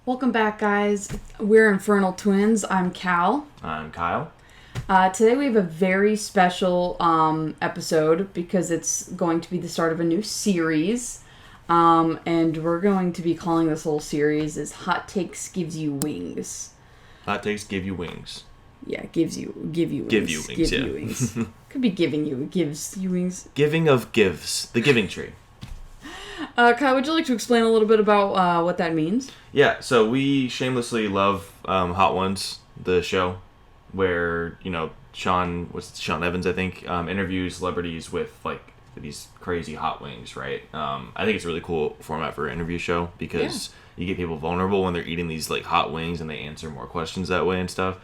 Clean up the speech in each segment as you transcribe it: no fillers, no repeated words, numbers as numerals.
Welcome back, guys. We're Infernal Twins. I'm Cal. I'm Kyle. Today we have a very special episode because it's going to be the start of a new series. And we're going to be calling this whole series is Hot Takes Gives You Wings. Hot Takes Give You Wings. Yeah, give you wings. Give you wings, Give you wings. Could be giving you. It gives you wings. Giving of gives. The giving tree. Kyle, would you like to explain a little bit about what that means? Yeah, so we shamelessly love Hot Ones, the show, where, Sean Evans, I think, interviews celebrities with, these crazy hot wings, right? I think it's a really cool format for an interview show because you get people vulnerable when they're eating these, hot wings and they answer more questions that way and stuff.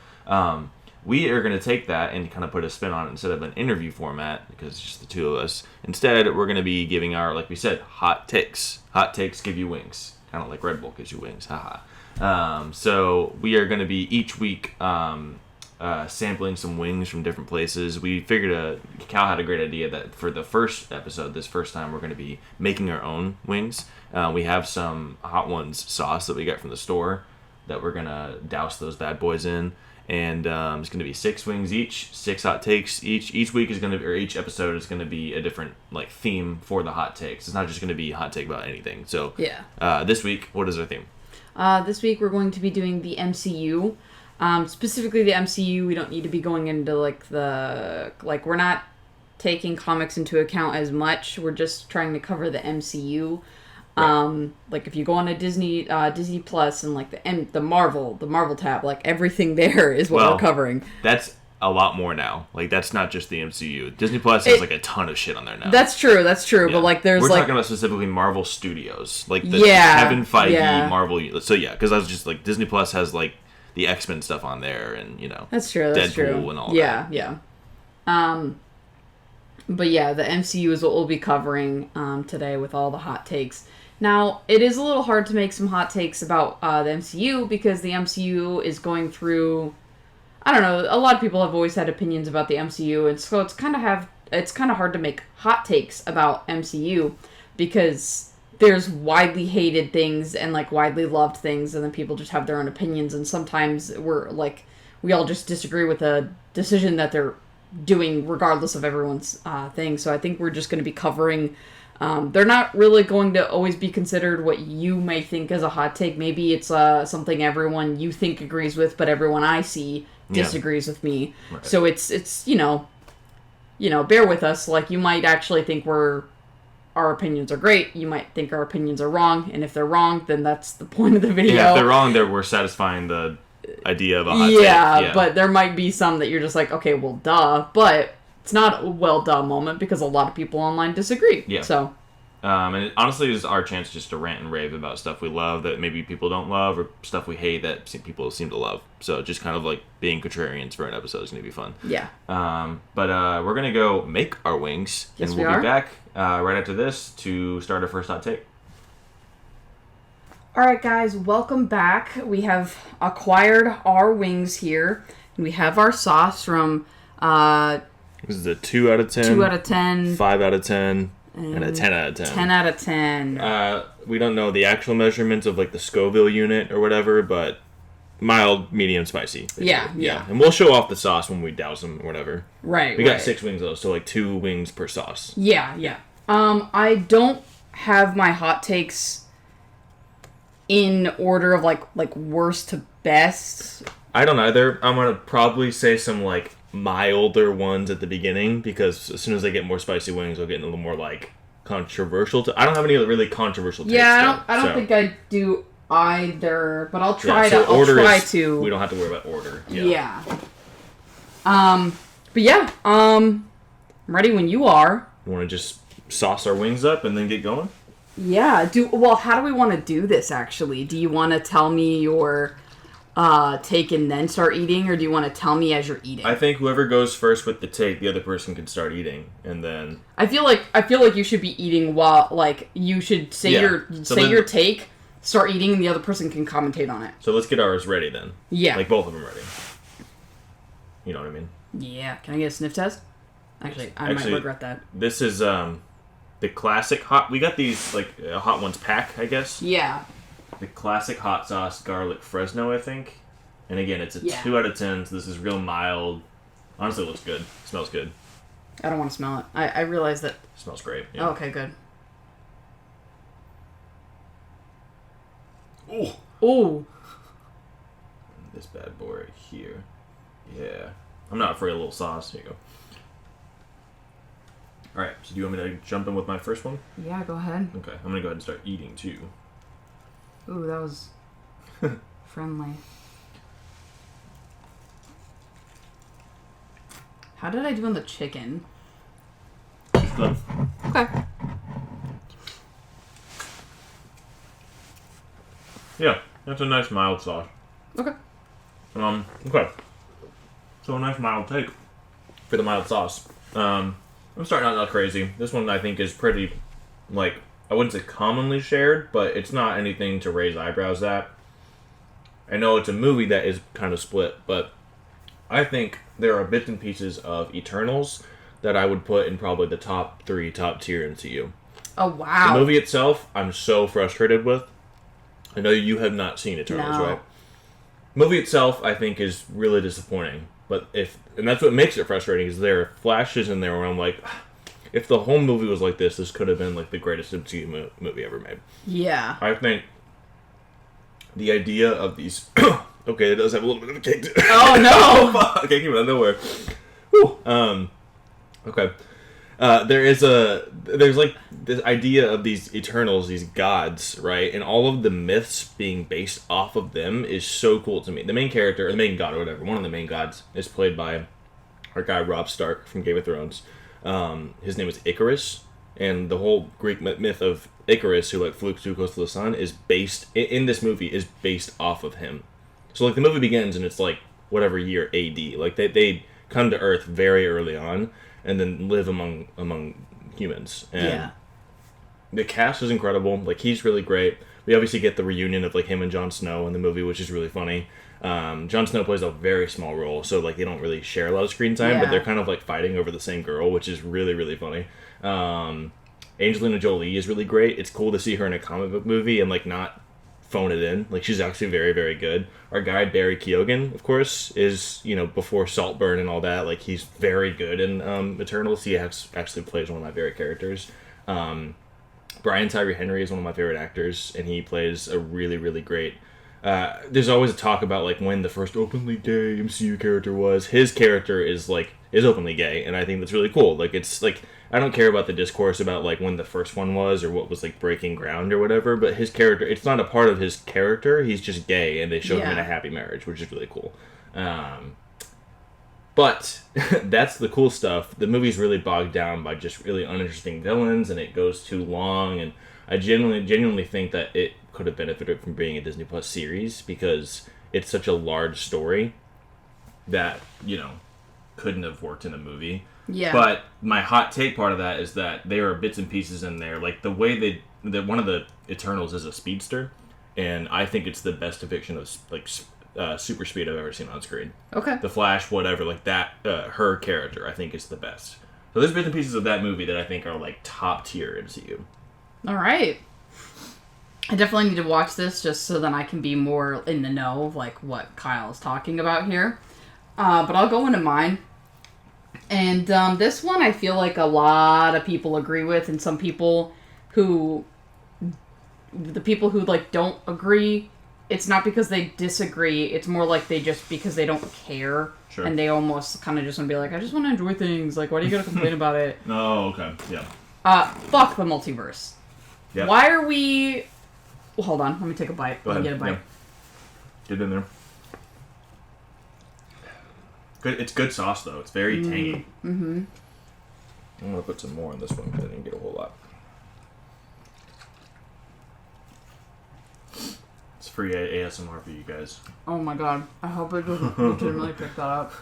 We are going to take that and kind of put a spin on it instead of an interview format, because it's just the two of us. Instead, we're going to be giving our, like we said, hot takes. Hot takes give you wings. Kind of like Red Bull gives you wings. Haha. So we are going to be each week sampling some wings from different places. We figured Cal had a great idea that for the first episode, this first time, we're going to be making our own wings. We have some Hot Ones sauce that we got from the store that we're going to douse those bad boys in. And it's going to be 6 wings each, 6 hot takes each. Each week is going to be, or each episode is going to be a different theme for the hot takes. It's not just going to be a hot take about anything. So this week, what is our theme? This week we're going to be doing the MCU. Specifically the MCU. We don't need to be going into we're not taking comics into account as much. We're just trying to cover the MCU. Right. If you go on a Disney Plus and the Marvel tab, everything there is what we're covering. That's a lot more now. That's not just the MCU. Disney Plus has a ton of shit on there now. That's true. Yeah. But there's we're talking about specifically Marvel Studios, Kevin Feige Marvel. So because I was just Disney Plus has the X-Men stuff on there, and that's true. That's Deadpool true. And all that. Yeah. But yeah, the MCU is what we'll be covering today with all the hot takes. Now, it is a little hard to make some hot takes about the MCU because the MCU is going through, I don't know, a lot of people have always had opinions about the MCU, and so it's kind of hard to make hot takes about MCU because there's widely hated things and widely loved things, and then people just have their own opinions, and sometimes we all just disagree with a decision that they're doing regardless of everyone's thing. So I think we're just going to be covering. They're not really going to always be considered what you may think as a hot take. Maybe it's something everyone you think agrees with, but everyone I see disagrees with me. Right. So it's bear with us. You might actually think our opinions are great. You might think our opinions are wrong, and if they're wrong, then that's the point of the video. Yeah, if they're wrong, we're satisfying the idea of a hot take. Yeah, but there might be some that you're just okay, well, duh. But it's not a well, duh moment because a lot of people online disagree. Yeah. So. And honestly, this is our chance just to rant and rave about stuff we love that maybe people don't love, or stuff we hate that people seem to love. So just kind of being contrarians for an episode is going to be fun. Yeah. But we're going to go make our wings. Yes, and we'll be back right after this to start our first hot take. All right, guys, welcome back. We have acquired our wings here. And we have our sauce from... this is a 2 out of 10. 2 out of 10. 5 out of 10. And a 10 out of 10. 10 out of 10. We don't know the actual measurements of the Scoville unit or whatever, but mild, medium, spicy. Yeah. And we'll show off the sauce when we douse them or whatever. Right. We got 6 wings though, so 2 wings per sauce. Yeah. I don't have my hot takes in order of worst to best. I don't either. I'm gonna probably say some milder ones at the beginning, because as soon as I get more spicy wings, I'll get a little more controversial. I don't have any really controversial takes. Yeah, I don't think I do either, but I'll try to. We don't have to worry about order. Yeah. But yeah, I'm ready when you are. You want to just sauce our wings up and then get going? Yeah. How do we want to do this? Actually, do you want to tell me your take and then start eating, or do you want to tell me as you're eating? I think whoever goes first with the take, the other person can start eating, and then I feel like you should be eating while you should say your take, start eating, and the other person can commentate on it. So let's get ours ready then. Yeah, both of them ready. You know what I mean? Yeah. Can I get a sniff test? Actually, I might regret that. This is the classic hot. We got these Hot Ones pack, I guess. Yeah. the classic hot sauce garlic Fresno, I think. And again, it's a 2 out of 10, so this is real mild. Honestly, it looks good. It smells good. I don't want to smell it. I realize that... It smells great. Yeah. Oh, okay, good. Ooh! Ooh! This bad boy right here. Yeah. I'm not afraid of a little sauce. Here you go. Alright, so do you want me to jump in with my first one? Yeah, go ahead. Okay, I'm going to go ahead and start eating, too. Ooh, that was friendly. How did I do on the chicken? Good. Okay. Yeah, that's a nice mild sauce. Okay. Okay. So a nice mild take for the mild sauce. I'm starting out not crazy. This one I think is pretty, like, I wouldn't say commonly shared, but it's not anything to raise eyebrows at. I know it's a movie that is kind of split, but I think there are bits and pieces of Eternals that I would put in probably the top 3 top tier MCU. Oh, wow. The movie itself, I'm so frustrated with. I know you have not seen Eternals, right? Movie itself, I think, is really disappointing. But and that's what makes it frustrating, is there are flashes in there where I'm like, if the whole movie was like this could have been like the greatest MCU movie ever made. Yeah. I think the idea of these... okay, it does have a little bit of a cake to it. Oh, no! Okay, came out of nowhere. Whew. Okay. There's like this idea of these Eternals, these gods, right? And all of the myths being based off of them is so cool to me. The main character, or the main god, or whatever, one of the main gods, is played by our guy Robb Stark from Game of Thrones. His name is Icarus, and the whole Greek myth of Icarus, who like flew too close to the sun, is based in this movie is based off of him. So like the movie begins and it's like whatever year AD, like they come to Earth very early on and then live among humans. And the cast is incredible. Like, he's really great. We obviously get the reunion of like him and Jon Snow in the movie, which is really funny. Jon Snow plays a very small role, so like they don't really share a lot of screen time, but they're kind of like fighting over the same girl, which is really, really funny. Angelina Jolie is really great. It's cool to see her in a comic book movie and like not phone it in. Like, she's actually very, very good. Our guy Barry Keoghan, of course, is, you know, before Saltburn and all that, like, he's very good in Eternals. He actually plays one of my favorite characters. Brian Tyree Henry is one of my favorite actors, and he plays a really, really great... there's always a talk about, like, when the first openly gay MCU character was. His character is openly gay, and I think that's really cool. Like, it's, like... I don't care about the discourse about, like, when the first one was or what was, like, breaking ground or whatever, but his character, it's not a part of his character. He's just gay, and they show him in a happy marriage, which is really cool. But that's the cool stuff. The movie's really bogged down by just really uninteresting villains, and it goes too long, and I genuinely think that it could have benefited from being a Disney Plus series, because it's such a large story that, you know, couldn't have worked in a movie. Yeah. But my hot take part of that is that there are bits and pieces in there, like the way that one of the Eternals is a speedster, and I think it's the best depiction of like super speed I've ever seen on screen. Okay. The Flash, whatever, like that, her character, I think is the best. So there's bits and pieces of that movie that I think are like top tier MCU. All right. I definitely need to watch this just so then I can be more in the know of like what Kyle's talking about here. But I'll go into mine. And this one I feel like a lot of people agree with, and some people who like don't agree, it's not because they disagree, it's more like because they don't care. Sure. And they almost kind of just want to be like, I just want to enjoy things, like, why do you gotta complain about it? Oh, okay, yeah. Fuck the multiverse. Yep. Why are we... Well, hold on, let me take a bite. Let me get a bite. Yeah. Get in there. Good. It's good sauce, though. It's very tangy. Mm-hmm. I'm going to put some more on this one because I didn't get a whole lot. It's free ASMR for you guys. Oh my god. I hope it doesn't legitimately pick that up.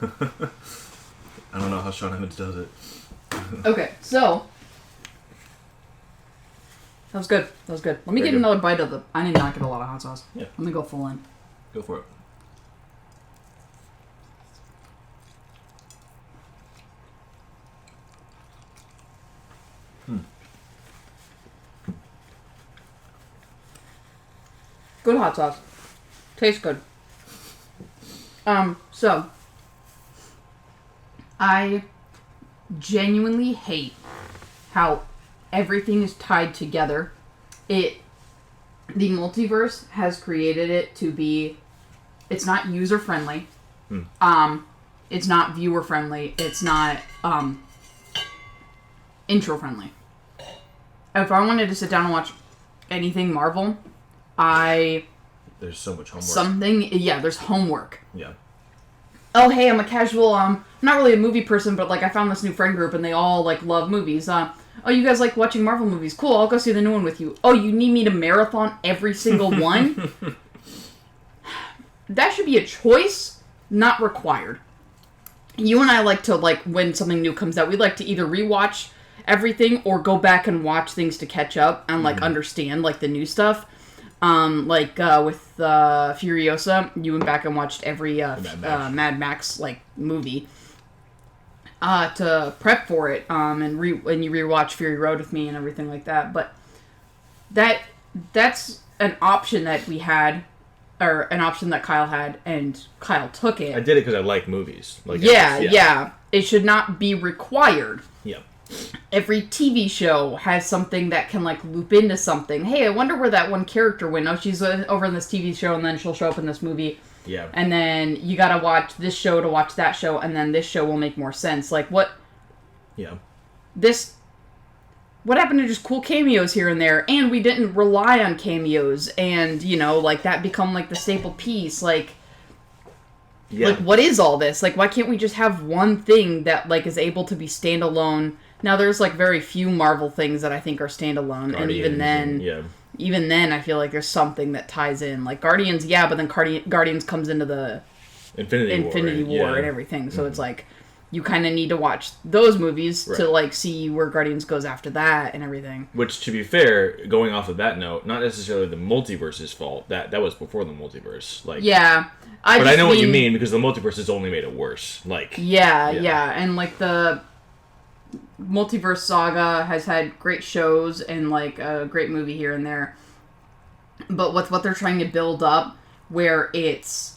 I don't know how Sean Evans does it. Okay, so... That was good. Let me get another bite of the... I did not get a lot of hot sauce. Yeah. Let me go full in. Go for it. Good hot sauce. Tastes good. So I genuinely hate how everything is tied together. The multiverse has created it to be, it's not user friendly. It's not viewer friendly. It's not intro friendly. If I wanted to sit down and watch anything Marvel, there's so much homework. There's homework. Yeah. Oh, hey, I'm a casual, I'm not really a movie person, but, like, I found this new friend group, and they all, like, love movies. Oh, you guys like watching Marvel movies? Cool, I'll go see the new one with you. Oh, you need me to marathon every single one? That should be a choice, not required. You and I like to, like, when something new comes out, we like to either rewatch everything or go back and watch things to catch up and, like, understand, like, the new stuff. With Furiosa, you went back and watched every Mad Max like movie to prep for it, and you rewatch Fury Road with me and everything like that. But that's an option that we had, or an option that Kyle had, and Kyle took it. I did it because I like movies. Like yeah. It should not be required. Yeah. Every TV show has something that can, like, loop into something. Hey, I wonder where that one character went. Oh, she's over in this TV show, and then she'll show up in this movie. Yeah. And then you gotta watch this show to watch that show, and then this show will make more sense. Like, what... Yeah. What happened to just cool cameos here and there? And we didn't rely on cameos, and, you know, like, that become, like, the staple piece. Like... Yeah. Like, what is all this? Like, why can't we just have one thing that, like, is able to be standalone? Now, there's, like, very few Marvel things that I think are standalone, Guardians, and even then, I feel like there's something that ties in. Like, Guardians, yeah, but then Guardians comes into the Infinity War and everything, so it's like, you kind of need to watch those movies to, like, see where Guardians goes after that and everything. Which, to be fair, going off of that note, not necessarily the multiverse's fault. That was before the multiverse. Like, yeah. But I know what you mean, because the multiverse has only made it worse. Like, yeah. And, like, the Multiverse Saga has had great shows and, like, a great movie here and there. But with what they're trying to build up, where it's,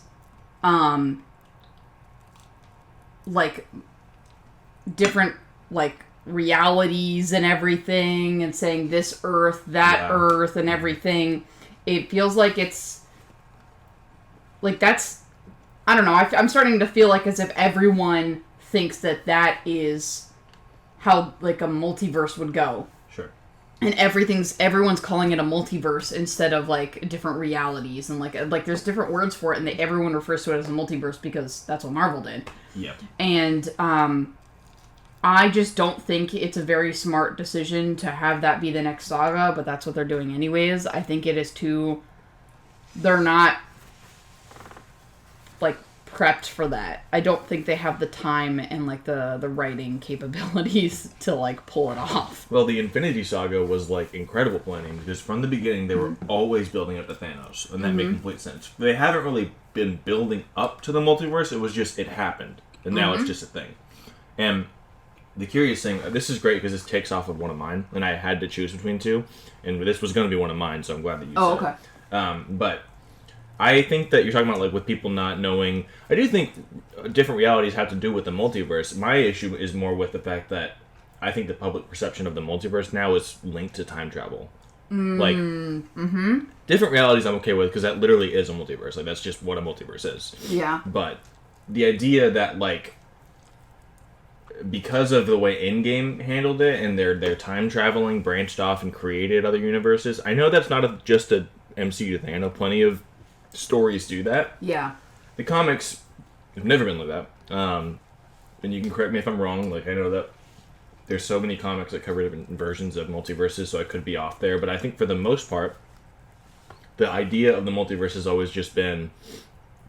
like, different, like, realities and everything, and saying this Earth, that Earth, and everything, it feels like it's, like, that's, I don't know, I'm starting to feel like as if everyone thinks that is how, like, a multiverse would go. Sure. And everyone's calling it a multiverse instead of, like, different realities. And, like there's different words for it, and everyone refers to it as a multiverse because that's what Marvel did. Yep. And, I just don't think it's a very smart decision to have that be the next saga, but that's what they're doing anyways. I think it is they're not, like, prepped for that. I don't think they have the time and, like, the writing capabilities to, like, pull it off. Well, the Infinity Saga was, like, incredible planning, because from the beginning they were always building up to Thanos, and that made complete sense. They haven't really been building up to the multiverse, it was just, it happened, and now it's just a thing. And the curious thing, this is great because this takes off of one of mine, and I had to choose between two, and this was going to be one of mine, so I'm glad that you said it. But I think that you're talking about, like, with people not knowing, I do think different realities have to do with the multiverse. My issue is more with the fact that I think the public perception of the multiverse now is linked to time travel. Like, different realities I'm okay with, because that literally is a multiverse. Like, that's just what a multiverse is. Yeah. But the idea that, like, because of the way Endgame handled it, and their time traveling branched off and created other universes, I know that's not just a MCU thing. I know plenty of stories do that. Yeah. The comics have never been like that. And you can correct me if I'm wrong. Like, I know that there's so many comics that cover different versions of multiverses, so I could be off there. But I think for the most part, the idea of the multiverse has always just been,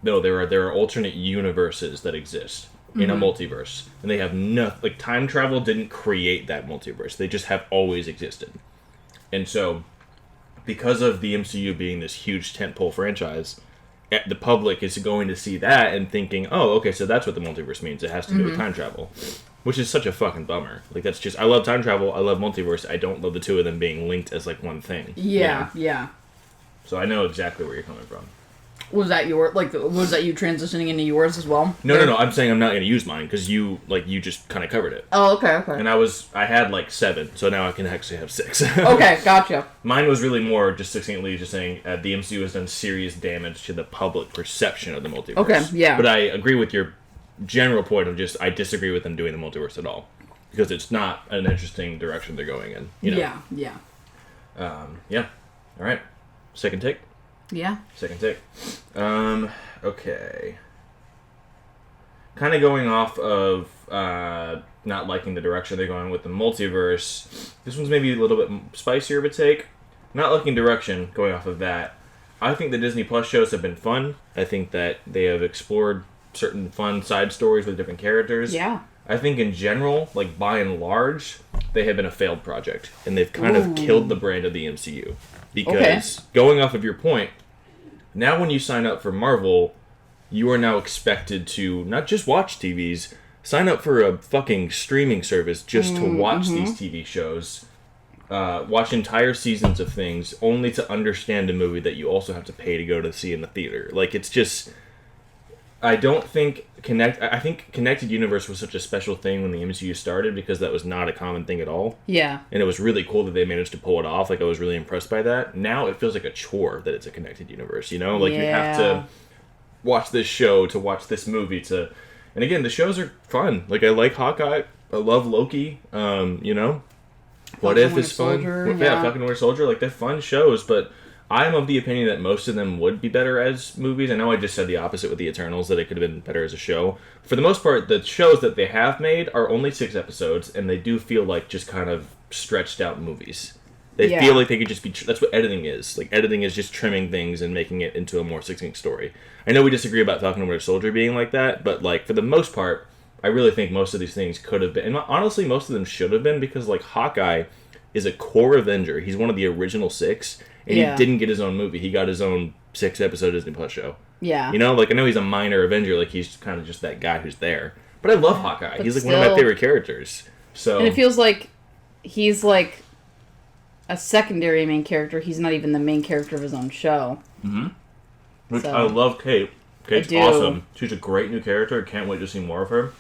no, there are alternate universes that exist in a multiverse, and they have nothing. Like, time travel didn't create that multiverse; they just have always existed. And so, because of the MCU being this huge tentpole franchise, the public is going to see that and thinking, "Oh, okay, so that's what the multiverse means. It has to do with time travel," which is such a fucking bummer. Like, that's just, I love time travel, I love multiverse. I don't love the two of them being linked as, like, one thing. Yeah, yeah. So I know exactly where you're coming from. Was that you transitioning into yours as well? No. I'm saying I'm not going to use mine because you just kind of covered it. Oh, okay. And I had like 7, so now I can actually have 6. Okay, gotcha. Mine was really more just succinctly just saying the MCU has done serious damage to the public perception of the multiverse. Okay, yeah. But I agree with your general point of just I disagree with them doing the multiverse at all because it's not an interesting direction they're going in. You know? Yeah. Yeah. All right. Second take. Yeah. Second take. Okay. Kind of going off of not liking the direction they're going with the multiverse. This one's maybe a little bit spicier of a take. Not liking direction, going off of that. I think the Disney Plus shows have been fun. I think that they have explored certain fun side stories with different characters. Yeah. I think in general, like by and large, they have been a failed project. And they've kind of killed the brand of the MCU. Because, going off of your point, now when you sign up for Marvel, you are now expected to not just watch TVs, sign up for a fucking streaming service just to watch these TV shows. Watch entire seasons of things, only to understand a movie that you also have to pay to go to see in the theater. Like, it's just... I think Connected Universe was such a special thing when the MCU started because that was not a common thing at all. Yeah. And it was really cool that they managed to pull it off. Like, I was really impressed by that. Now it feels like a chore that it's a Connected Universe, you know? Like, you have to watch this show to watch this movie to... And again, the shows are fun. Like, I like Hawkeye. I love Loki. You know? What If is fun. Yeah, Falcon and Winter Soldier. Like, they're fun shows, but... I'm of the opinion that most of them would be better as movies. I know I just said the opposite with the Eternals, that it could have been better as a show. For the most part, the shows that they have made are only 6 episodes, and they do feel like just kind of stretched out movies. They feel like they could just be... That's what editing is. Like, editing is just trimming things and making it into a more succinct story. I know we disagree about Falcon and Winter Soldier being like that, but, like, for the most part, I really think most of these things could have been... And honestly, most of them should have been, because, like, Hawkeye is a core Avenger. He's one of the original 6... And he didn't get his own movie. He got his own 6-episode Disney Plus show. Yeah. You know, like, I know he's a minor Avenger. Like, he's kind of just that guy who's there. But I love Hawkeye. He's, like, one of my favorite characters. So. And it feels like he's, like, a secondary main character. He's not even the main character of his own show. Mm-hmm. Which I love Kate. Kate's awesome. She's a great new character. Can't wait to see more of her.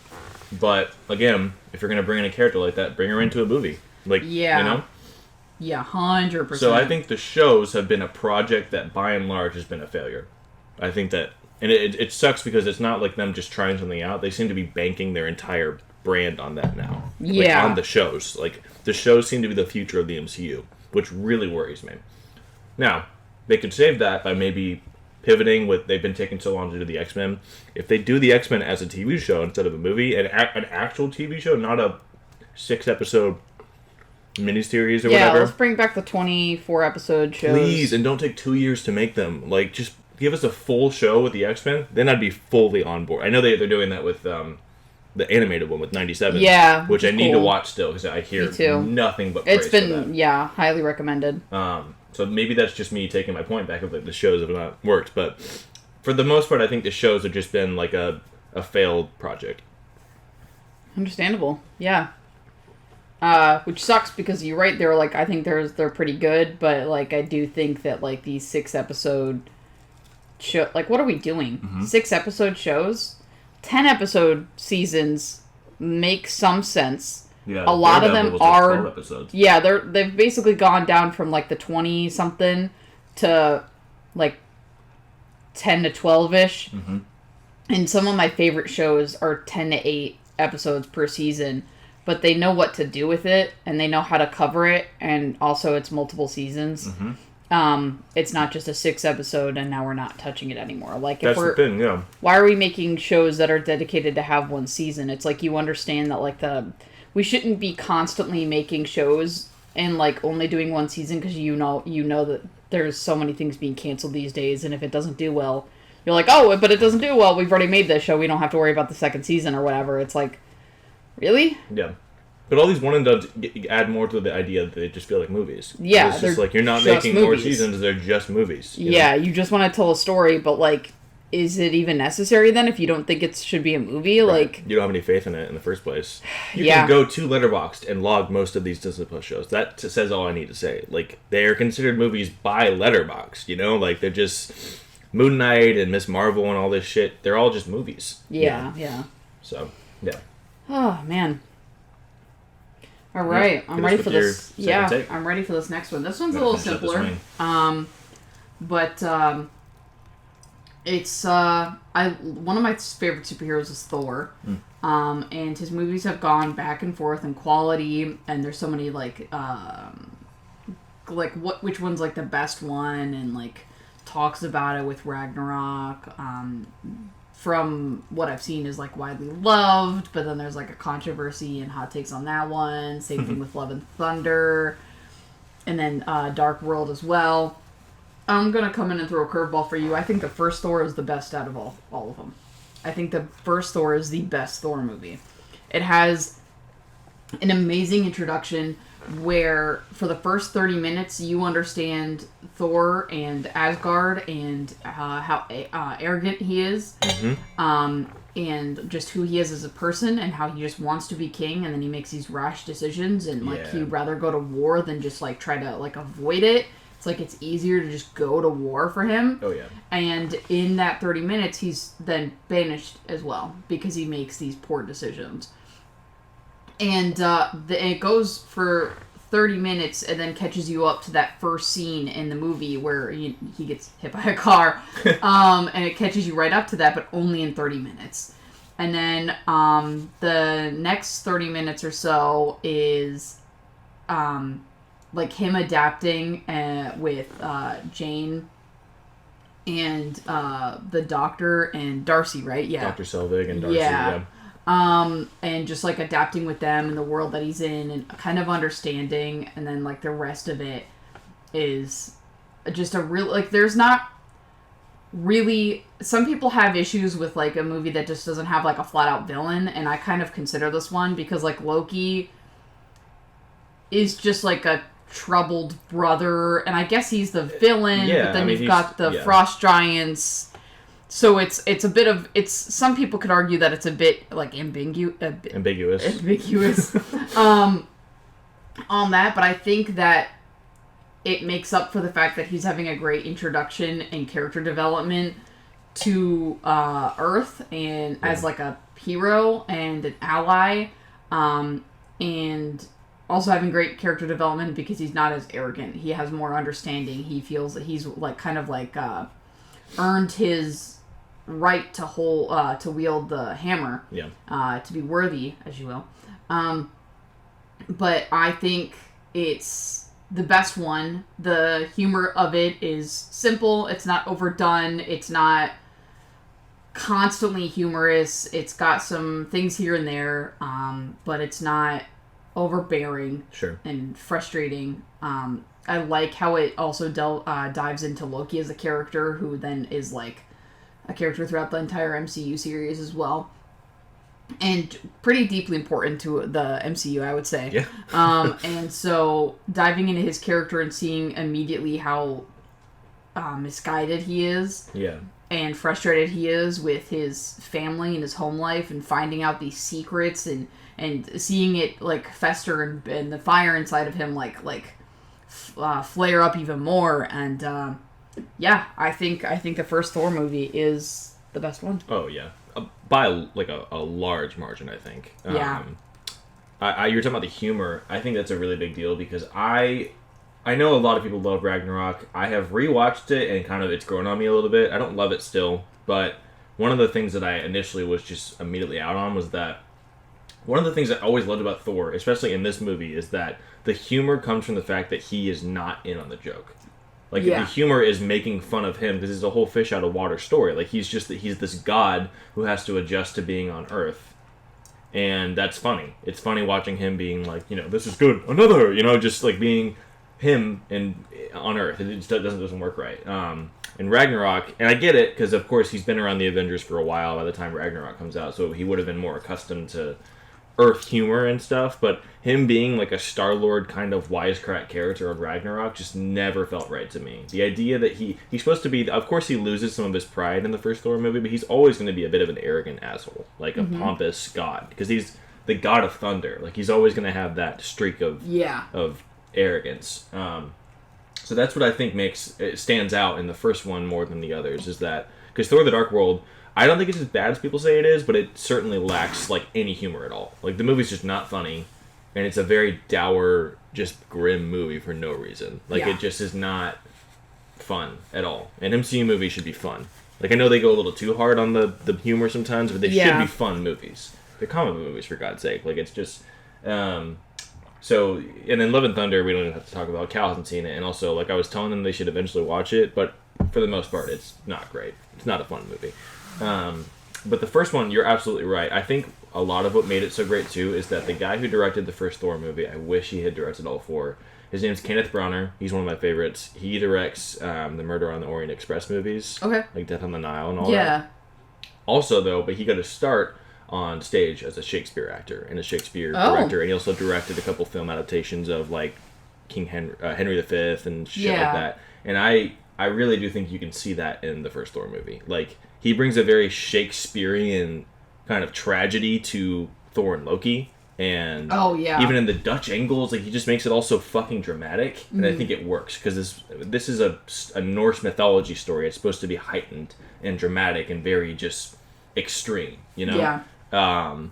But, again, if you're going to bring in a character like that, bring her into a movie. Like, you know? Yeah, 100%. So I think the shows have been a project that, by and large, has been a failure. I think that... And it sucks because it's not like them just trying something out. They seem to be banking their entire brand on that now. Yeah. Like, on the shows. Like, the shows seem to be the future of the MCU, which really worries me. Now, they could save that by maybe pivoting with... They've been taking so long to do the X-Men. If they do the X-Men as a TV show instead of a movie, an actual TV show, not a 6-episode... miniseries or whatever. Yeah, let's bring back the 24-episode shows. Please, and don't take 2 years to make them. Like, just give us a full show with the X-Men, then I'd be fully on board. I know they're doing that with the animated one with 97. Yeah, which I need to watch still, because I hear nothing but praise It's been, for that. Highly recommended. So maybe that's just me taking my point back of like the shows have not worked, but for the most part, I think the shows have just been like a failed project. Understandable, yeah. Which sucks because you're right. They're like, I think they're pretty good, but like I do think that like these 6-episode show, like what are we doing? 6-episode shows, 10-episode seasons make some sense. Yeah, a lot of them are 12 episodes. Yeah, they've basically gone down from like the 20 something to like 10 to 12ish. And some of my favorite shows are 10 to 8 episodes per season. But they know what to do with it, and they know how to cover it, and also it's multiple seasons. It's not just a 6-episode, and now we're not touching it anymore. Like, if that's the thing, yeah. Why are we making shows that are dedicated to have one season? It's like you understand that, like, we shouldn't be constantly making shows and, like, only doing one season, because you know that there's so many things being canceled these days, and if it doesn't do well, you're like, oh, but it doesn't do well, we've already made this show, we don't have to worry about the second season or whatever. It's like... Really? Yeah. But all these one and dones add more to the idea that they just feel like movies. Yeah. It's just like you're not making more seasons, they're just movies. You know? You just want to tell a story, but like is it even necessary then if you don't think it should be a movie? Right. Like, you don't have any faith in it in the first place. You Yeah. can go to Letterboxd and log most of these Disney Plus shows. That says all I need to say. Like, they are considered movies by Letterboxd, you know? Like, they're just Moon Knight and Miss Marvel and all this shit. They're all just movies. yeah, yeah. So, yeah. Oh, man. All right, I'm ready for this. Yeah, take. I'm ready for this next one. This one's a Gotta little finish up this simpler. But it's one of my favorite superheroes is Thor. And his movies have gone back and forth in quality, and there's so many like which one's like the best one, and like talks about it with Ragnarok. From what I've seen is like widely loved, but then there's like a controversy and hot takes on that one. Same thing with Love and Thunder, and then Dark World as well. I'm gonna come in and throw a curveball for you. I think the first Thor is the best out of all of them. I think the first Thor is the best Thor movie. It has an amazing introduction where for the first 30 minutes you understand Thor and Asgard and how arrogant he is, and just who he is as a person, and how he just wants to be king, and then he makes these rash decisions, and like he'd rather go to war than just like try to like avoid it. It's like it's easier to just go to war for him. Oh, yeah. And in that 30 minutes, he's then banished as well because he makes these poor decisions. And it goes for 30 minutes and then catches you up to that first scene in the movie where he gets hit by a car. And it catches you right up to that, but only in 30 minutes. And then the next 30 minutes or so is like him adapting with Jane and the Doctor and Darcy, right? Yeah. Dr. Selvig and Darcy, yeah. And just like adapting with them in the world that he's in and kind of understanding, and then like the rest of it is just a real, like there's not really, some people have issues with like a movie that just doesn't have like a flat out villain, and I kind of consider this one because like Loki is just like a troubled brother, and I guess he's the villain, but then you've got the frost giants. So it's a bit of, it's, some people could argue that it's a bit like ambiguous on that, but I think that it makes up for the fact that he's having a great introduction and character development to Earth, and as like a hero and an ally, and also having great character development because he's not as arrogant. He has more understanding. He feels that he's like kind of like earned his right to hold to wield the hammer, to be worthy, as you will. But I think it's the best one. The humor of it is simple. It's not overdone. It's not constantly humorous. It's got some things here and there, but it's not overbearing and frustrating. I like how it also dives into Loki as a character who then is like a character throughout the entire MCU series as well. And pretty deeply important to the MCU, I would say. Yeah. And so diving into his character and seeing immediately how misguided he is. Yeah. And frustrated he is with his family and his home life, and finding out these secrets and seeing it like fester and the fire inside of him like flare up even more. And I think the first Thor movie is the best one. Oh yeah, by like a large margin, I think. Yeah. You're talking about the humor. I think that's a really big deal because I know a lot of people love Ragnarok. I have rewatched it and kind of it's grown on me a little bit. I don't love it still, but one of the things that I initially was just immediately out on was that one of the things I always loved about Thor, especially in this movie, is that the humor comes from the fact that he is not in on the joke. Like, the humor is making fun of him because it's a whole fish out of water story. Like, he's this god who has to adjust to being on Earth. And that's funny. It's funny watching him being like, this is good, another, just like being him on Earth. It just doesn't work right. In Ragnarok, and I get it, because of course he's been around the Avengers for a while by the time Ragnarok comes out, so he would have been more accustomed to Earth humor and stuff, but him being like a Star-Lord kind of wisecrack character of Ragnarok just never felt right to me. The idea that he's supposed to be, of course he loses some of his pride in the first Thor movie, but he's always going to be a bit of an arrogant asshole, like a pompous god, because he's the god of thunder. Like he's always going to have that streak of arrogance. So that's what I think it stands out in the first one more than the others, is that because Thor: The Dark World, I don't think it's as bad as people say it is, but it certainly lacks like any humor at all. Like the movie's just not funny, and it's a very dour, just grim movie for no reason. Like it just is not fun at all. An MCU movie should be fun. Like I know they go a little too hard on the humor sometimes, but they should be fun movies. They're comic book movies, for God's sake. Like it's just so, and then Love and Thunder, we don't even have to talk about. Cal hasn't seen it, and also like I was telling them they should eventually watch it, but for the most part, it's not great. It's not a fun movie. But the first one, you're absolutely right. I think a lot of what made it so great, too, is that the guy who directed the first Thor movie, I wish he had directed all four. His name's Kenneth Branagh. He's one of my favorites. He directs the Murder on the Orient Express movies. Okay. Like Death on the Nile and all that. Also, though, but he got to start on stage as a Shakespeare actor and a Shakespeare director. And he also directed a couple film adaptations of, like, King Henry V and shit like that. And I really do think you can see that in the first Thor movie. Like, he brings a very Shakespearean kind of tragedy to Thor and Loki. And even in the Dutch angles, like he just makes it all so fucking dramatic. And I think it works because this is a Norse mythology story. It's supposed to be heightened and dramatic and very just extreme, you know? Yeah.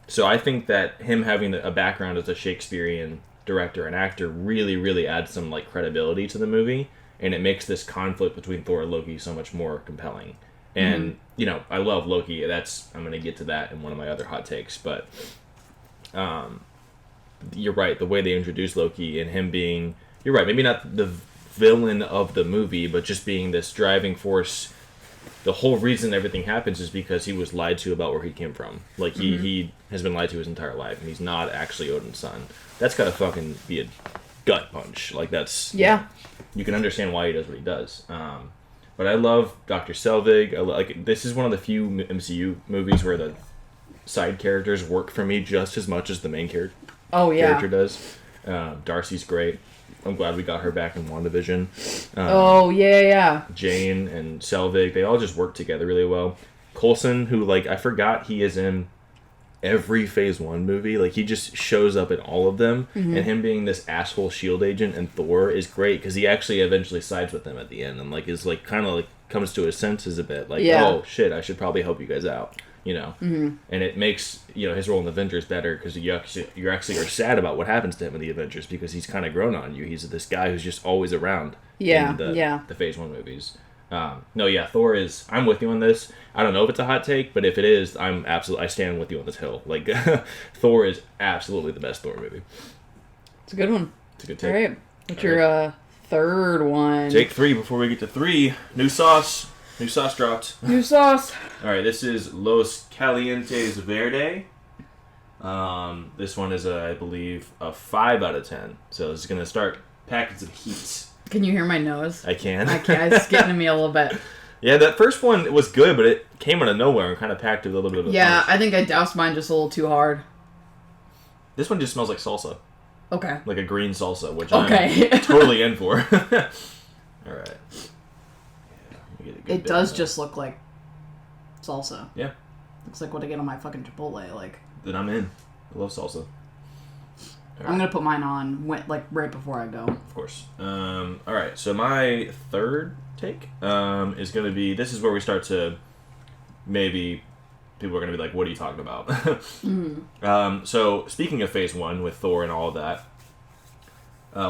So I think that him having a background as a Shakespearean director and actor really, really adds some like credibility to the movie. And it makes this conflict between Thor and Loki so much more compelling. And, you know, I love Loki. I'm going to get to that in one of my other hot takes. But you're right. The way they introduce Loki and him being... You're right. Maybe not the villain of the movie, but just being this driving force. The whole reason everything happens is because he was lied to about where he came from. Like, he has been lied to his entire life, and he's not actually Odin's son. That's got to fucking be a gut punch. Like, that's... Yeah. You can understand why he does what he does. But I love Dr. Selvig. This is one of the few MCU movies where the side characters work for me just as much as the main character does. Darcy's great. I'm glad we got her back in WandaVision. Jane and Selvig, they all just work together really well. Coulson, who, like, I forgot he is in every Phase 1 movie. Like, he just shows up in all of them. And him being this asshole S.H.I.E.L.D. agent and Thor is great because he actually eventually sides with them at the end and, like, is, like, kind of, like, comes to his senses a bit. Like, oh, shit, I should probably help you guys out. You know? And it makes, you know, his role in the Avengers better because you actually are sad about what happens to him in the Avengers because he's kind of grown on you. He's this guy who's just always around in the Phase 1 movies. Thor is... I'm with you on this. I don't know if it's a hot take, but if it is, I stand with you on this hill. Like, Thor is absolutely the best Thor movie. It's a good one. It's a good take. All right. What's your third one? Take 3 before we get to 3. New sauce. New sauce dropped. New sauce. All right, this is Los Calientes Verde. This one is, I believe, a 5 out of 10. So it's going to start packets of heat. Can you hear my nose? I can. It's getting to me a little bit. Yeah, that first one was good, but it came out of nowhere and kind of packed with a little bit of a punch. I think I doused mine just a little too hard. This one just smells like salsa. Okay. Like a green salsa, which I'm totally in for. All right. It does just look like salsa. Yeah. Looks like what I get on my fucking Chipotle. Like. Then I'm in. I love salsa. I'm going to put mine on like right before I go. Of course. All right. So my third take is going to be... This is where we start to... Maybe people are going to be like, what are you talking about? So speaking of Phase 1 with Thor and all of that,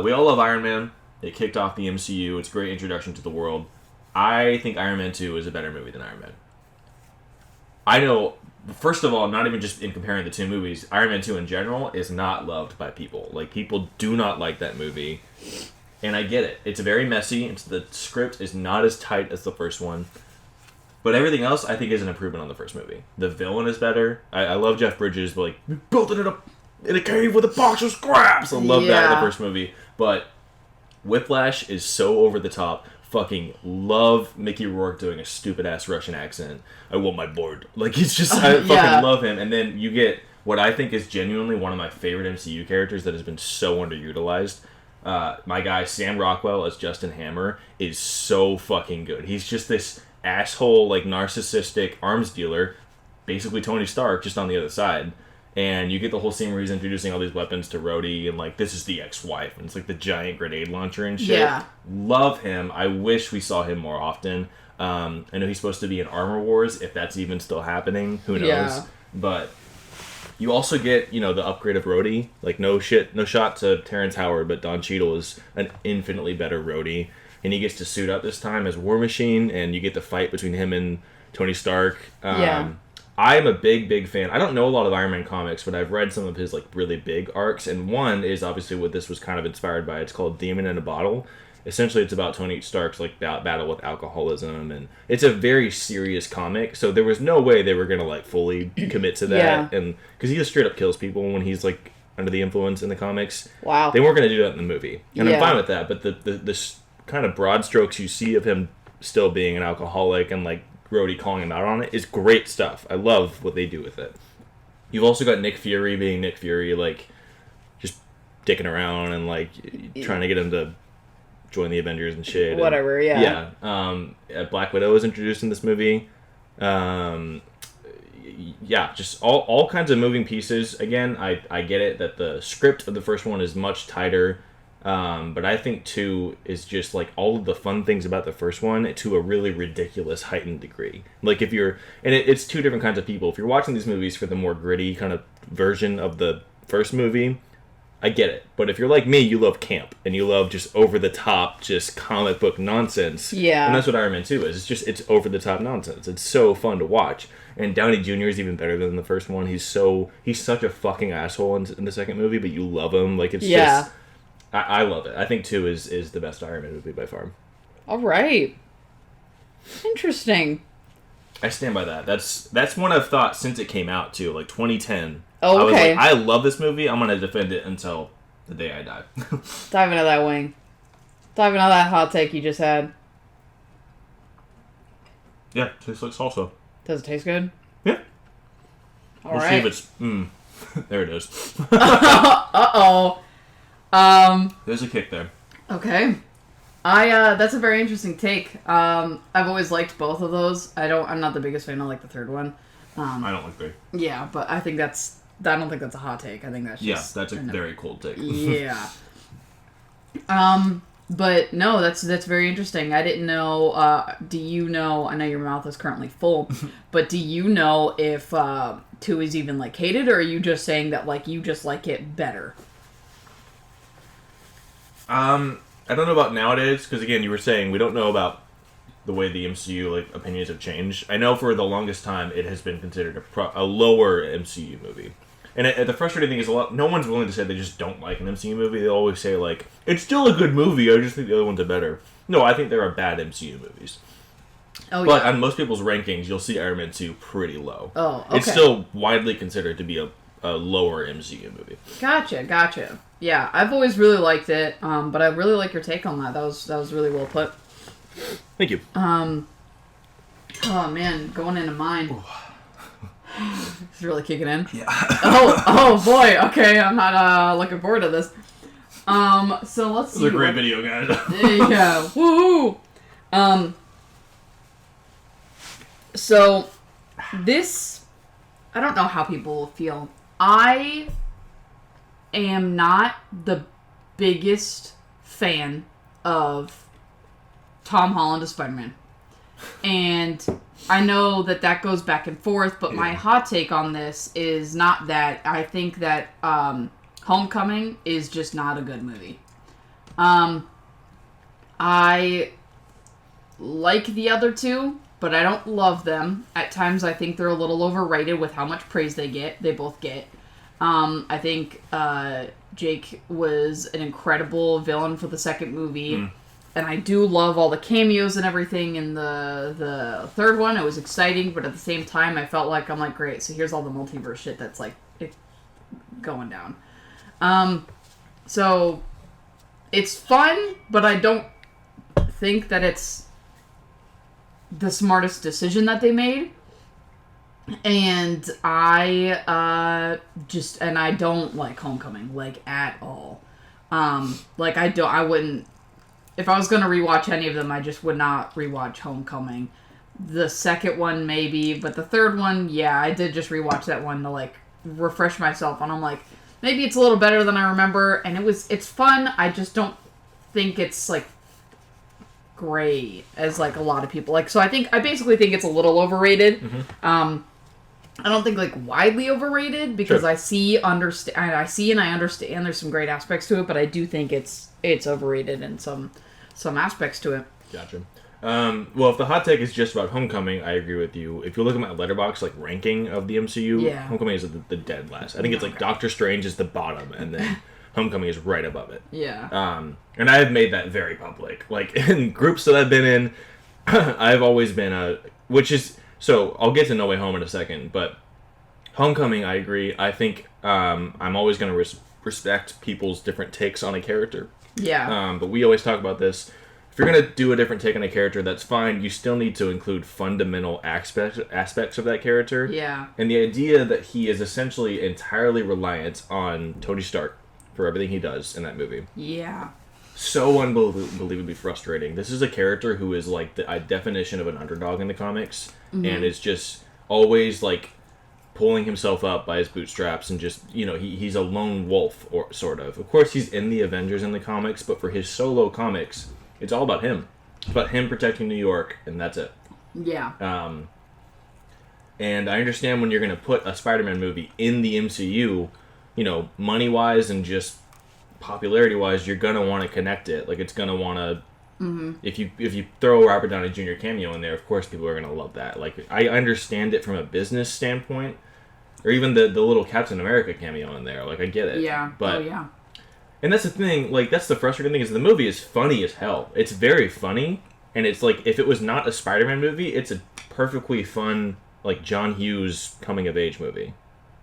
we all love Iron Man. It kicked off the MCU. It's a great introduction to the world. I think Iron Man 2 is a better movie than Iron Man. I know... First of all, not even just in comparing the two movies, Iron Man 2 in general is not loved by people. Like, people do not like that movie. And I get it. It's very messy. The script is not as tight as the first one. But everything else, I think, is an improvement on the first movie. The villain is better. I love Jeff Bridges, but, like, we built it in a cave with a box of scraps. I love that in the first movie. But Whiplash is so over the top. Fucking love Mickey Rourke doing a stupid-ass Russian accent. I want my board. Like, it's just... I fucking love him. And then you get what I think is genuinely one of my favorite MCU characters that has been so underutilized. My guy Sam Rockwell as Justin Hammer is so fucking good. He's just this asshole, like, narcissistic arms dealer, basically Tony Stark, just on the other side. And you get the whole scene where he's introducing all these weapons to Rhodey, and, like, this is the ex-wife, and it's, like, the giant grenade launcher and shit. Yeah. Love him. I wish we saw him more often. I know he's supposed to be in Armor Wars, if that's even still happening. Who knows? Yeah. But you also get, you know, the upgrade of Rhodey. Like, no shot to Terrence Howard, but Don Cheadle is an infinitely better Rhodey. And he gets to suit up this time as War Machine, and you get the fight between him and Tony Stark. I'm a big fan. I don't know a lot of Iron Man comics, but I've read some of his, like, really big arcs. And one is obviously what this was kind of inspired by. It's called Demon in a Bottle. Essentially, it's about Tony Stark's, like, battle with alcoholism. And it's a very serious comic. So there was no way they were going to, like, fully commit to that. And because he just straight up kills people when he's, like, under the influence in the comics. Wow. They weren't going to do that in the movie. And I'm fine with that. But the kind of broad strokes you see of him still being an alcoholic and, like, Rhodey calling him out on it is great stuff. I love what they do with it. You've also got Nick Fury being Nick Fury, like, just dicking around and, like, trying to get him to join the Avengers and shit. Whatever, and, Black Widow is introduced in this movie. Just all kinds of moving pieces. Again, I get it that the script of the first one is much tighter. But I think 2 is just, like, all of the fun things about the first one to a really ridiculous heightened degree. Like, if you're... And it's 2 different kinds of people. If you're watching these movies for the more gritty kind of version of the first movie, I get it. But if you're like me, you love camp. And you love just over-the-top, just comic book nonsense. Yeah. And that's what Iron Man 2 is. It's over-the-top nonsense. It's so fun to watch. And Downey Jr. is even better than the first one. He's such a fucking asshole in the second movie, but you love him. Like, it's just... I love it. I think 2 is the best Iron Man movie by far. All right. Interesting. I stand by that. That's one I've thought since it came out, too. Like, 2010. Oh, okay. I was like, I love this movie. I'm going to defend it until the day I die. Dive into that wing. Dive into that hot take you just had. Yeah, tastes like salsa. Does it taste good? Yeah. All we'll right. see if it's... there it is. Uh-oh. There's a kick there. Okay. That's a very interesting take. I've always liked both of those. I'm not the biggest fan of, like, the third one. I don't like three. Yeah, but I don't think that's a hot take. I think that's just... Yeah, that's a very cold take. Yeah. But no, that's very interesting. I didn't know, do you know, I know your mouth is currently full, but do you know if, 2 is even, like, hated, or are you just saying that, like, you just like it better? I don't know about nowadays, because again, you were saying we don't know about the way the MCU, like, opinions have changed. I know for the longest time it has been considered a lower MCU movie. And the frustrating thing is no one's willing to say they just don't like an MCU movie. They always say, like, it's still a good movie, I just think the other ones are better. No, I think there are bad MCU movies. Oh, but yeah. on most people's rankings, you'll see Iron Man 2 pretty low. Oh, okay. It's still widely considered to be a lower MCU movie. Gotcha. Yeah, I've always really liked it, but I really like your take on that. That was really well put. Thank you. Oh man, going into mine. It's really kicking in. Yeah. oh boy. Okay, I'm not looking forward to this. So let's see. It's a great video, guys. Yeah. Woohoo. So this, I don't know how people feel. I am not the biggest fan of Tom Holland as Spider-Man. And I know that goes back and forth, but my hot take on this is not that. I think that Homecoming is just not a good movie. I like the other two, but I don't love them. At times I think they're a little overrated with how much praise they both get. I think Jake was an incredible villain for the second movie. And I do love all the cameos and everything in the third one. It was exciting, but at the same time, I felt like, I'm like, great, so here's all the multiverse shit that's, like, going down. So, it's fun, but I don't think that it's the smartest decision that they made. And I don't like Homecoming, like, at all. I wouldn't, if I was going to rewatch any of them, I just would not rewatch Homecoming. The second one, maybe, but the third one, yeah, I did just rewatch that one to, like, refresh myself, and I'm like, maybe it's a little better than I remember, and it's fun, I just don't think it's, like, great as, like, a lot of people, like, so I basically think it's a little overrated. I don't think, like, widely overrated, because Sure. I see and I understand there's some great aspects to it, but I do think it's overrated in some aspects to it. Gotcha. Well, if the hot take is just about Homecoming, I agree with you. If you look at my Letterboxd, like, ranking of the MCU, Yeah. Homecoming is the dead last. I think it's, like, Doctor Strange is the bottom, and then Homecoming is right above it. Yeah. And I have made that very public. Like, in groups that I've been in, I've always been so I'll get to No Way Home in a second, but Homecoming, I agree. I think I'm always going to respect people's different takes on a character. Yeah. But we always talk about this. If you're going to do a different take on a character, that's fine. You still need to include fundamental aspects of that character. Yeah. And the idea that he is essentially entirely reliant on Tony Stark for everything he does in that movie. Yeah. So unbelievably frustrating. This is a character who is like the definition of an underdog in the comics, and is just always like pulling himself up by his bootstraps, and just, he's a lone wolf, or sort of. Of course, he's in the Avengers in the comics, but for his solo comics, it's all about him. It's about him protecting New York, and that's it. Yeah. And I understand when you're going to put a Spider-Man movie in the MCU, money-wise and just popularity-wise, you're going to want to connect it. Like, it's going to want to... If you throw a Robert Downey Jr. cameo in there, of course people are going to love that. Like, I understand it from a business standpoint, or even the little Captain America cameo in there. Like, I get it. Yeah. But, yeah. And that's the thing, like, that's the frustrating thing, is the movie is funny as hell. It's very funny, and it's like, if it was not a Spider-Man movie, it's a perfectly fun, like, John Hughes coming-of-age movie.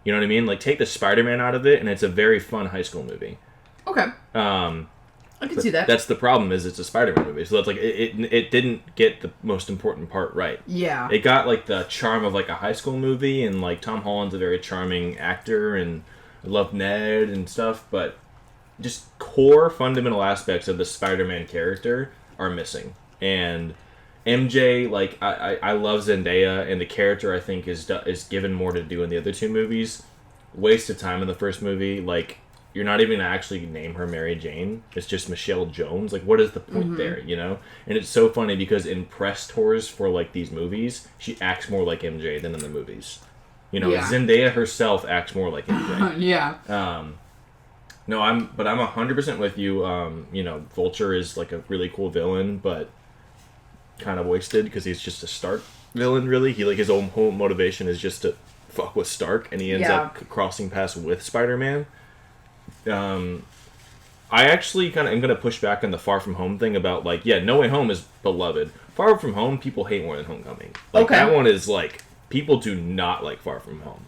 You know what I mean? Like, take the Spider-Man out of it, and it's a very fun high school movie. Okay. I can see that. That's the problem, is it's a Spider-Man movie. So that's like, it didn't get the most important part right. Yeah. It got, like, the charm of, like, a high school movie, and, like, Tom Holland's a very charming actor, and I love Ned and stuff, but just core fundamental aspects of the Spider-Man character are missing. And MJ, like, I love Zendaya, and the character, I think, is given more to do in the other two movies. Waste of time in the first movie. Like, you're not even going to actually name her Mary Jane. It's just Michelle Jones. Like, what is the point there, And it's so funny because in press tours for, like, these movies, she acts more like MJ than in the movies. Yeah. Zendaya herself acts more like MJ. Yeah. No, I'm 100% with you. Vulture is, like, a really cool villain, but kind of wasted because he's just a Stark villain, really. He, like, his own whole motivation is just to fuck with Stark, and he ends up crossing paths with Spider-Man. I actually kind of am going to push back on the Far From Home thing about, like, No Way Home is beloved. Far From Home, people hate more than Homecoming. Like, that one is, like, people do not like Far From Home.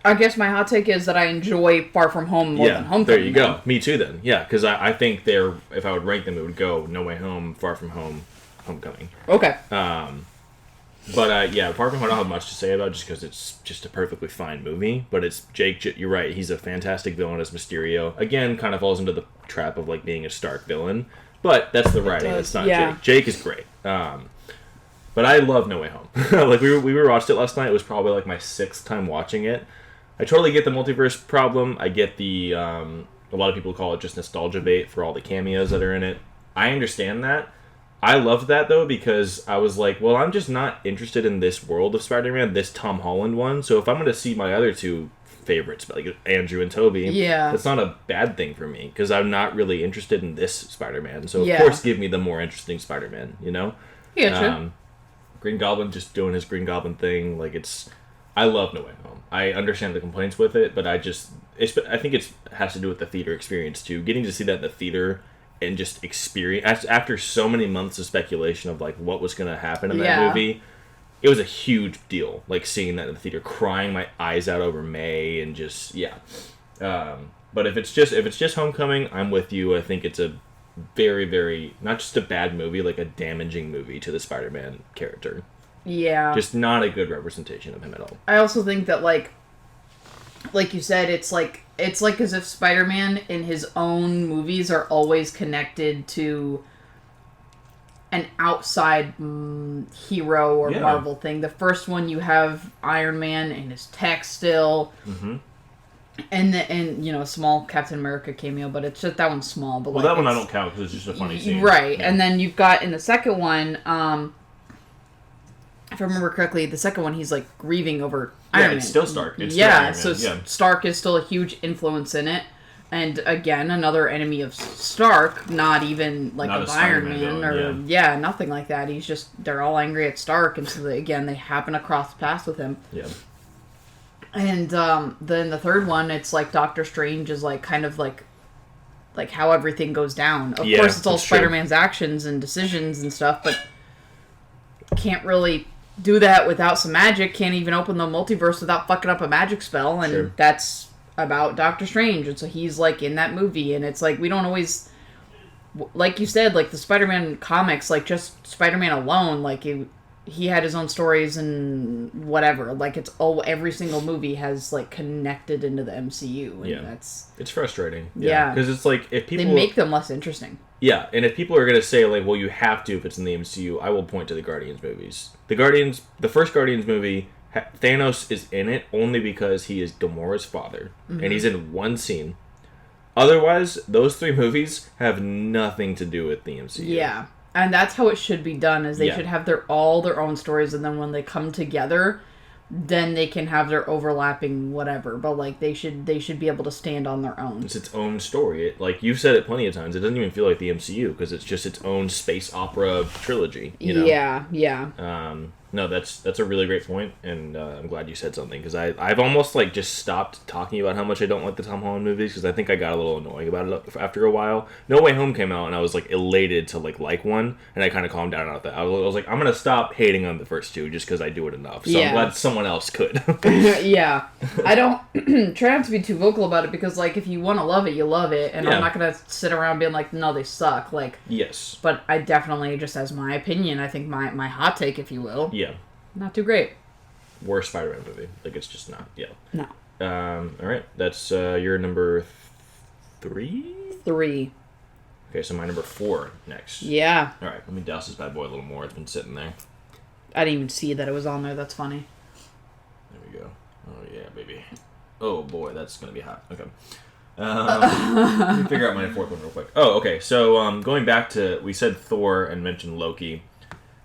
I guess my hot take is that I enjoy Far From Home more than Homecoming. There you go. Me too, then. Yeah, because I think if I would rank them, it would go No Way Home, Far From Home, Homecoming. Okay. But Far From Home I don't have much to say about, just because it's just a perfectly fine movie. But it's Jake, you're right, he's a fantastic villain as Mysterio. Again, kind of falls into the trap of, like, being a Stark villain. But that's the writing, that's not Jake. Jake is great. But I love No Way Home. Like, we watched it last night. It was probably, like, my 6th time watching it. I totally get the multiverse problem. I get the, a lot of people call it just nostalgia bait for all the cameos that are in it. I understand that. I loved that, though, because I was like, well, I'm just not interested in this world of Spider-Man, this Tom Holland one. So if I'm going to see my other two favorites, like Andrew and Tobey, that's not a bad thing for me, because I'm not really interested in this Spider-Man. So, of course, give me the more interesting Spider-Man, Yeah, true. Green Goblin just doing his Green Goblin thing, like, I love No Way Home. I understand the complaints with it, but I think it has to do with the theater experience, too. Getting to see that in the theater and just experience, after so many months of speculation of, like, what was going to happen in that movie, it was a huge deal, like, seeing that in the theater, crying my eyes out over May, and just, but if it's just Homecoming, I'm with you. I think it's a very, very, not just a bad movie, like a damaging movie to the Spider-Man character. Yeah. Just not a good representation of him at all. I also think that, like you said, it's like as if Spider-Man in his own movies are always connected to an outside hero or Marvel thing. The first one, you have Iron Man and his tech still. Mm-hmm. And a small Captain America cameo, but it's just that one's small. But that one I don't count because it's just a funny scene, right? Yeah. And then you've got in the second one, if I remember correctly, the second one he's like grieving over Iron Man. It's still Stark. It's still Iron Man. Stark is still a huge influence in it. And again, another enemy of Stark, not even like of Iron Man or nothing like that. He's just they're all angry at Stark, and so they happen to cross paths with him. Yeah. And then the third one, it's like Doctor Strange is like kind of like how everything goes down. Of course, it's all Spider-Man's actions and decisions and stuff, but can't really do that without some magic. Can't even open the multiverse without fucking up a magic spell, and that's about Doctor Strange. And so he's like in that movie, and it's like we don't always, like you said, like the Spider-Man comics, like just Spider-Man alone, like he had his own stories and whatever. Like every single movie has like connected into the MCU, and it's frustrating. Yeah, because it's like if people they make them less interesting. Yeah, and if people are gonna say like, well, you have to if it's in the MCU, I will point to the Guardians movies. The first Guardians movie, Thanos is in it only because he is Gamora's father, and he's in one scene. Otherwise, those three movies have nothing to do with the MCU. Yeah. And that's how it should be done, is they should have all their own stories, and then when they come together, then they can have their overlapping whatever. But like they should be able to stand on their own. It's its own story. Like you've said it plenty of times, it doesn't even feel like the MCU because it's just its own space opera trilogy. You know? Yeah. No, that's a really great point, and I'm glad you said something, because I've almost like just stopped talking about how much I don't like the Tom Holland movies, because I think I got a little annoying about it after a while. No Way Home came out, and I was like elated to like one, and I kind of calmed down about that. I was like, I'm gonna stop hating on the first two just because I do it enough. So I'm glad someone else could. Yeah, I don't try not to be too vocal about it, because like if you want to love it, you love it, and I'm not gonna sit around being like, no, they suck. Like but I definitely, just as my opinion, I think my hot take, if you will. Yeah. Not too great. Worst Spider-Man movie. Like, it's just not. Yeah. No. All right. That's your number 3? 3. Okay, so my number 4 next. Yeah. All right. Let me douse this bad boy a little more. It's been sitting there. I didn't even see that it was on there. That's funny. There we go. Oh, yeah, baby. Oh, boy. That's going to be hot. Okay. Let me figure out my 4th one real quick. Oh, okay. So, going back to... We said Thor and mentioned Loki.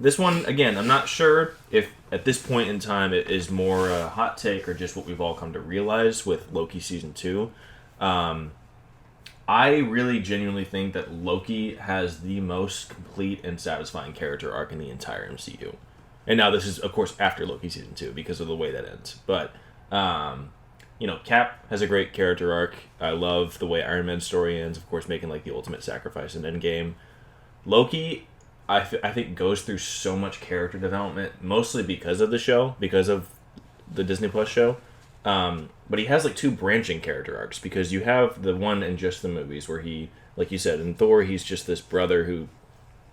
This one, again, I'm not sure if at this point in time it is more a hot take or just what we've all come to realize with Loki Season 2. I really genuinely think that Loki has the most complete and satisfying character arc in the entire MCU. And now this is, of course, after Loki Season 2 because of the way that ends. But, Cap has a great character arc. I love the way Iron Man's story ends, of course, making like the ultimate sacrifice in Endgame. Loki... I think goes through so much character development, mostly because of the show, because of the Disney Plus show. But he has like 2 branching character arcs, because you have the one in just the movies where he, like you said, in Thor, he's just this brother who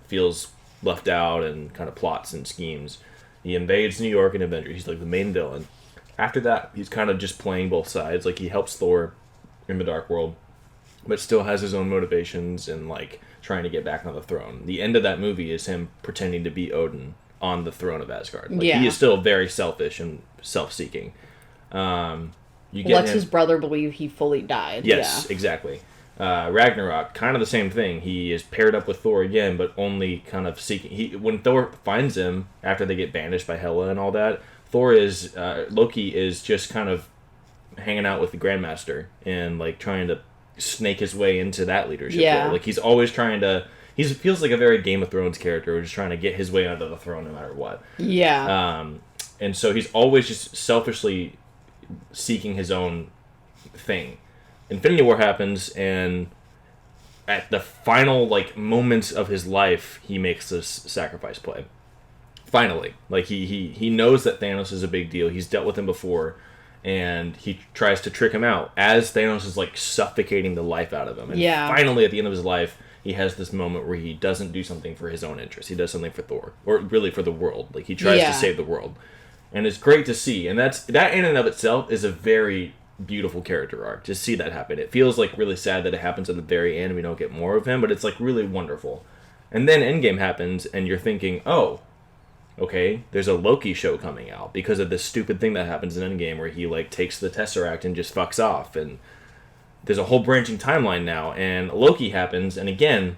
feels left out and kind of plots and schemes. He invades New York in Avengers. He's like the main villain. After that, he's kind of just playing both sides. Like he helps Thor in the Dark World, but still has his own motivations and like trying to get back on the throne. The end of that movie is him pretending to be Odin on the throne of Asgard. Like, he is still very selfish and self-seeking. Lets his brother believe he fully died. Yes, exactly. Ragnarok, kind of the same thing. He is paired up with Thor again, but only kind of seeking... When Thor finds him, after they get banished by Hela and all that, Loki is just kind of hanging out with the Grandmaster and like trying to snake his way into that leadership role. Like he's always trying to... He feels like a very Game of Thrones character who's just trying to get his way onto the throne no matter what. Yeah. And so he's always just selfishly seeking his own thing. Infinity War happens, and at the final like moments of his life, he makes this sacrifice play. Finally. Like he knows that Thanos is a big deal. He's dealt with him before. And he tries to trick him out as Thanos is like suffocating the life out of him. And finally, at the end of his life, he has this moment where he doesn't do something for his own interest. He does something for Thor, or really for the world. Like, he tries to save the world. And it's great to see. And that in and of itself is a very beautiful character arc. To see that happen. It feels like really sad that it happens at the very end and we don't get more of him, but it's like really wonderful. And then Endgame happens and you're thinking, oh, okay, there's a Loki show coming out because of this stupid thing that happens in Endgame where he like takes the Tesseract and just fucks off. And there's a whole branching timeline now. And Loki happens, and again,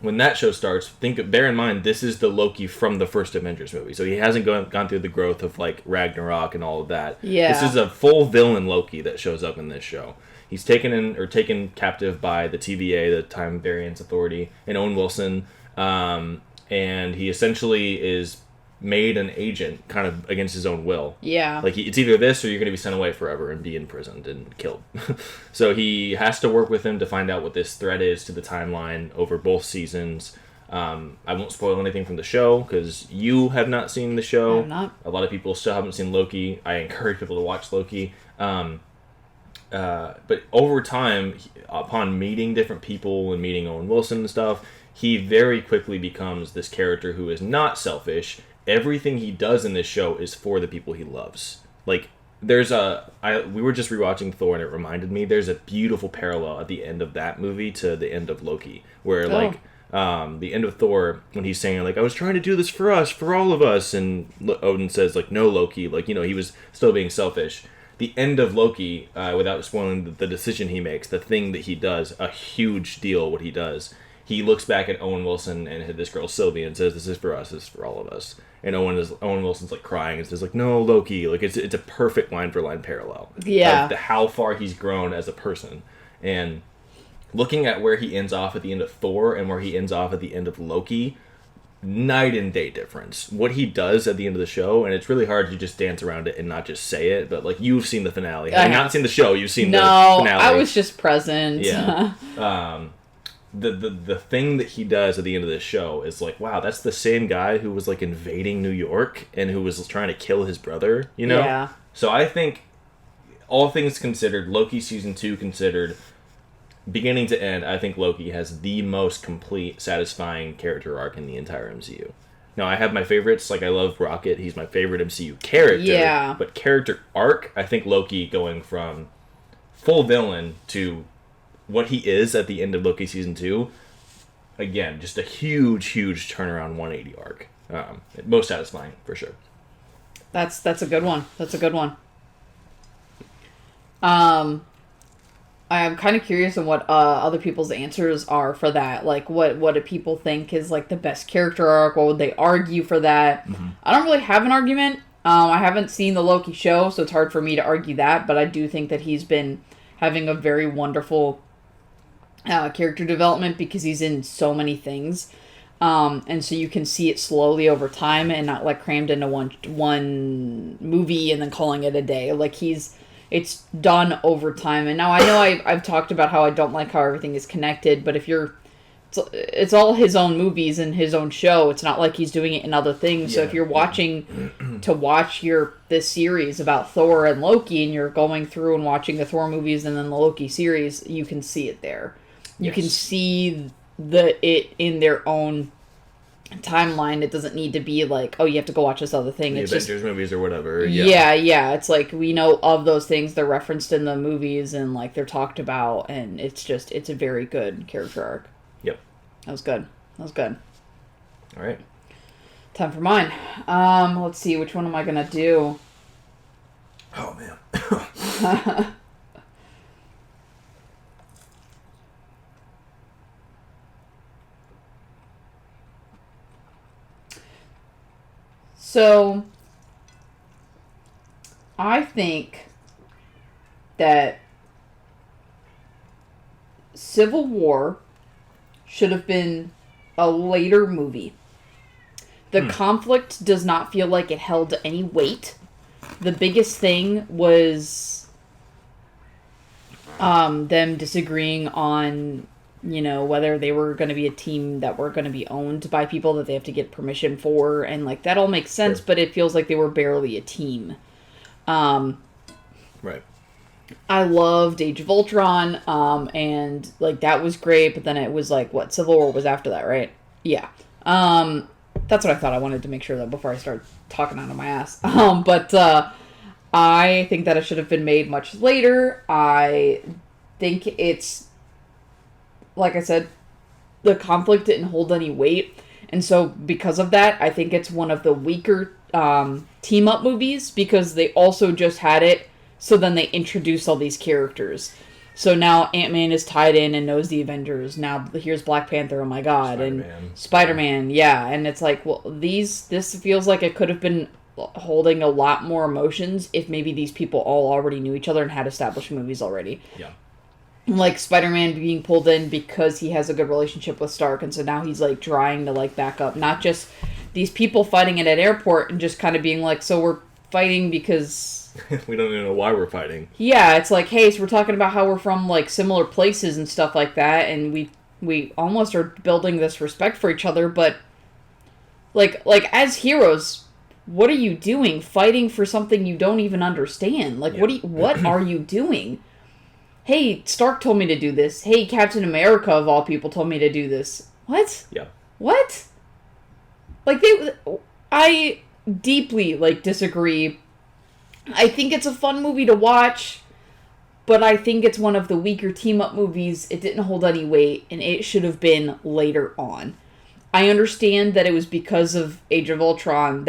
when that show starts, bear in mind, this is the Loki from the first Avengers movie. So he hasn't gone through the growth of, like, Ragnarok and all of that. Yeah. This is a full villain Loki that shows up in this show. He's taken captive by the TVA, the Time Variance Authority, and Owen Wilson. And he essentially is made an agent kind of against his own will. Yeah. Like, it's either this or you're going to be sent away forever and be imprisoned and killed. So he has to work with him to find out what this threat is to the timeline over both seasons. I won't spoil anything from the show because you have not seen the show. I have not. A lot of people still haven't seen Loki. I encourage people to watch Loki. But over time, upon meeting different people and meeting Owen Wilson and stuff, he very quickly becomes this character who is not selfish. Everything he does in this show is for the people he loves. Like, we were just rewatching Thor, and it reminded me, there's a beautiful parallel at the end of that movie to the end of Loki, where, the end of Thor, when he's saying, like, I was trying to do this for us, for all of us, and Odin says, like, no, Loki, like, you know, he was still being selfish. The end of Loki, without spoiling the decision he makes, the thing that he does, a huge deal what he does, he looks back at Owen Wilson and this girl Sylvie and says, this is for us, this is for all of us. And Owen Wilson's like crying and says like, no, Loki. Like, it's a perfect line for line parallel. Yeah. Of how far he's grown as a person. And looking at where he ends off at the end of Thor and where he ends off at the end of Loki, night and day difference. What he does at the end of the show, and it's really hard to just dance around it and not just say it, but like, you've seen the finale. Having not seen the show, you've seen the finale. No, I was just present. Yeah. The thing that he does at the end of this show is like, wow, that's the same guy who was like invading New York and who was trying to kill his brother, you know? Yeah. So I think, all things considered, Loki Season 2 considered, beginning to end, I think Loki has the most complete, satisfying character arc in the entire MCU. Now, I have my favorites, like I love Rocket, he's my favorite MCU character. Yeah. But character arc, I think Loki going from full villain to what he is at the end of Loki Season 2, again, just a huge, huge turnaround 180 arc. Most satisfying, for sure. That's a good one. That's a good one. I am kind of curious on what other people's answers are for that. Like, what do people think is, like, the best character arc? What would they argue for that? Mm-hmm. I don't really have an argument. I haven't seen the Loki show, so it's hard for me to argue that, but I do think that he's been having a very wonderful character development because he's in so many things. And so you can see it slowly over time and not, like, crammed into one movie and then calling it a day. Like, it's done over time. And now I know I've talked about how I don't like how everything is connected, but if it's all his own movies and his own show. It's not like he's doing it in other things. Yeah. So if you're watching this series about Thor and Loki and you're going through and watching the Thor movies and then the Loki series, you can see it there. You can see it in their own timeline. It doesn't need to be like, oh, you have to go watch this other thing. The Avengers movies or whatever. Yeah. It's like, we know of those things. They're referenced in the movies and, like, they're talked about, and it's a very good character arc. Yep. That was good. All right. Time for mine. Let's see, which one am I gonna do? Oh, man. So, I think that Civil War should have been a later movie. The conflict does not feel like it held any weight. The biggest thing was them disagreeing on, whether they were going to be a team that were going to be owned by people that they have to get permission for. And, like, that all makes sense, but it feels like they were barely a team. Right. I loved Age of Ultron, and like that was great. But then it was like what Civil War was after that, right? Yeah. That's what I thought. I wanted to make sure that before I start talking out of my ass. But I think that it should have been made much later. I think it's, like I said, the conflict didn't hold any weight. And so because of that, I think it's one of the weaker team-up movies because they also just had it, so then they introduced all these characters. So now Ant-Man is tied in and knows the Avengers. Now here's Black Panther, oh my god. Spider-Man. And Spider-Man, yeah. And it's like, well, this feels like it could have been holding a lot more emotions if maybe these people all already knew each other and had established movies already. Yeah. Like Spider-Man being pulled in because he has a good relationship with Stark, and so now he's like trying to like back up. Not just these people fighting at an airport and just kind of being like, so we're fighting because... we don't even know why we're fighting. Yeah, it's like, hey, so we're talking about how we're from like similar places and stuff like that, and we almost are building this respect for each other, but like as heroes, what are you doing fighting for something you don't even understand? Like, Yeah. what are you doing? Hey, Stark told me to do this. Hey, Captain America of all people told me to do this. What? Yeah. What? Like I deeply like disagree. I think it's a fun movie to watch, but I think it's one of the weaker team-up movies. It didn't hold any weight, and it should have been later on. I understand that it was because of Age of Ultron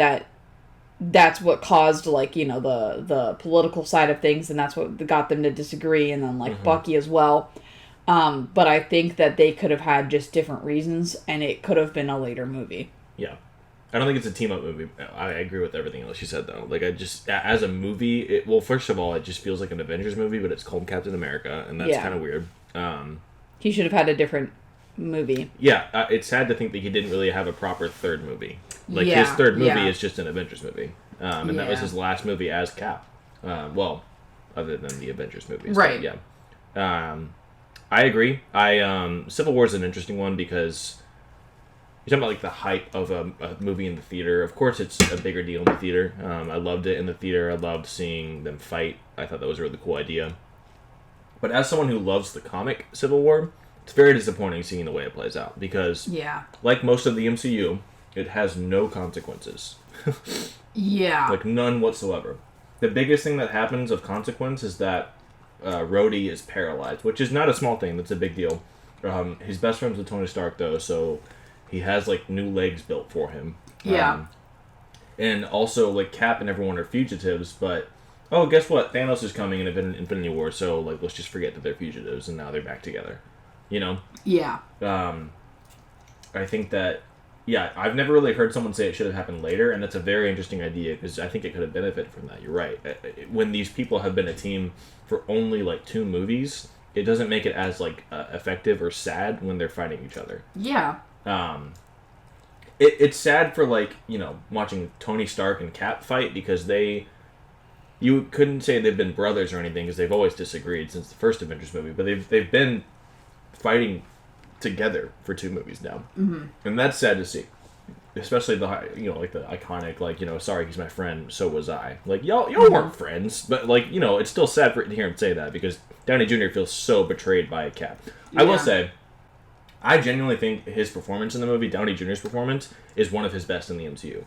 that's what caused, like, you know, the political side of things, and that's what got them to disagree, and then, like, Bucky as well. But I think that they could have had just different reasons, and it could have been a later movie. Yeah. I don't think it's a team-up movie. I agree with everything else you said, though. Like, I just... As a movie, well, first of all, it just feels like an Avengers movie, but it's called Captain America, and that's kind of weird. He should have had a different movie. Yeah, it's sad to think that he didn't really have a proper third movie. Like, his third movie is just an Avengers movie. And that was his last movie as Cap. Well, other than the Avengers movies. Right. But, yeah. I agree. Civil War is an interesting one because... You're talking about, like, the hype of a movie in the theater. Of course, it's a bigger deal in the theater. I loved it in the theater. I loved seeing them fight. I thought that was a really cool idea. But as someone who loves the comic Civil War, it's very disappointing seeing the way it plays out. Because, like most of the MCU, it has no consequences. Yeah. Like, none whatsoever. The biggest thing that happens of consequence is that Rhodey is paralyzed, which is not a small thing. That's a big deal. He's best friends with Tony Stark, though, so... He has, like, new legs built for him. Yeah. And also, like, Cap and everyone are fugitives, but... Oh, guess what? Thanos is coming in Infinity War, so, like, let's just forget that they're fugitives, and now they're back together. You know? Yeah. I think that... Yeah, I've never really heard someone say it should have happened later, and that's a very interesting idea, because I think it could have benefited from that. You're right. When these people have been a team for only, like, 2 movies, it doesn't make it as, like, effective or sad when they're fighting each other. Yeah. It's sad for, like, you know, watching Tony Stark and Cap fight because you couldn't say they've been brothers or anything because they've always disagreed since the first Avengers movie, but they've been fighting together for 2 movies now, and that's sad to see, especially the, you know, like the iconic, like, you know, sorry, he's my friend, so was I. Like, y'all weren't friends, but, like, you know, it's still sad to hear him say that because Downey Jr. feels so betrayed by Cap. Yeah. I will say. I genuinely think his performance in the movie, Downey Jr.'s performance, is one of his best in the MCU.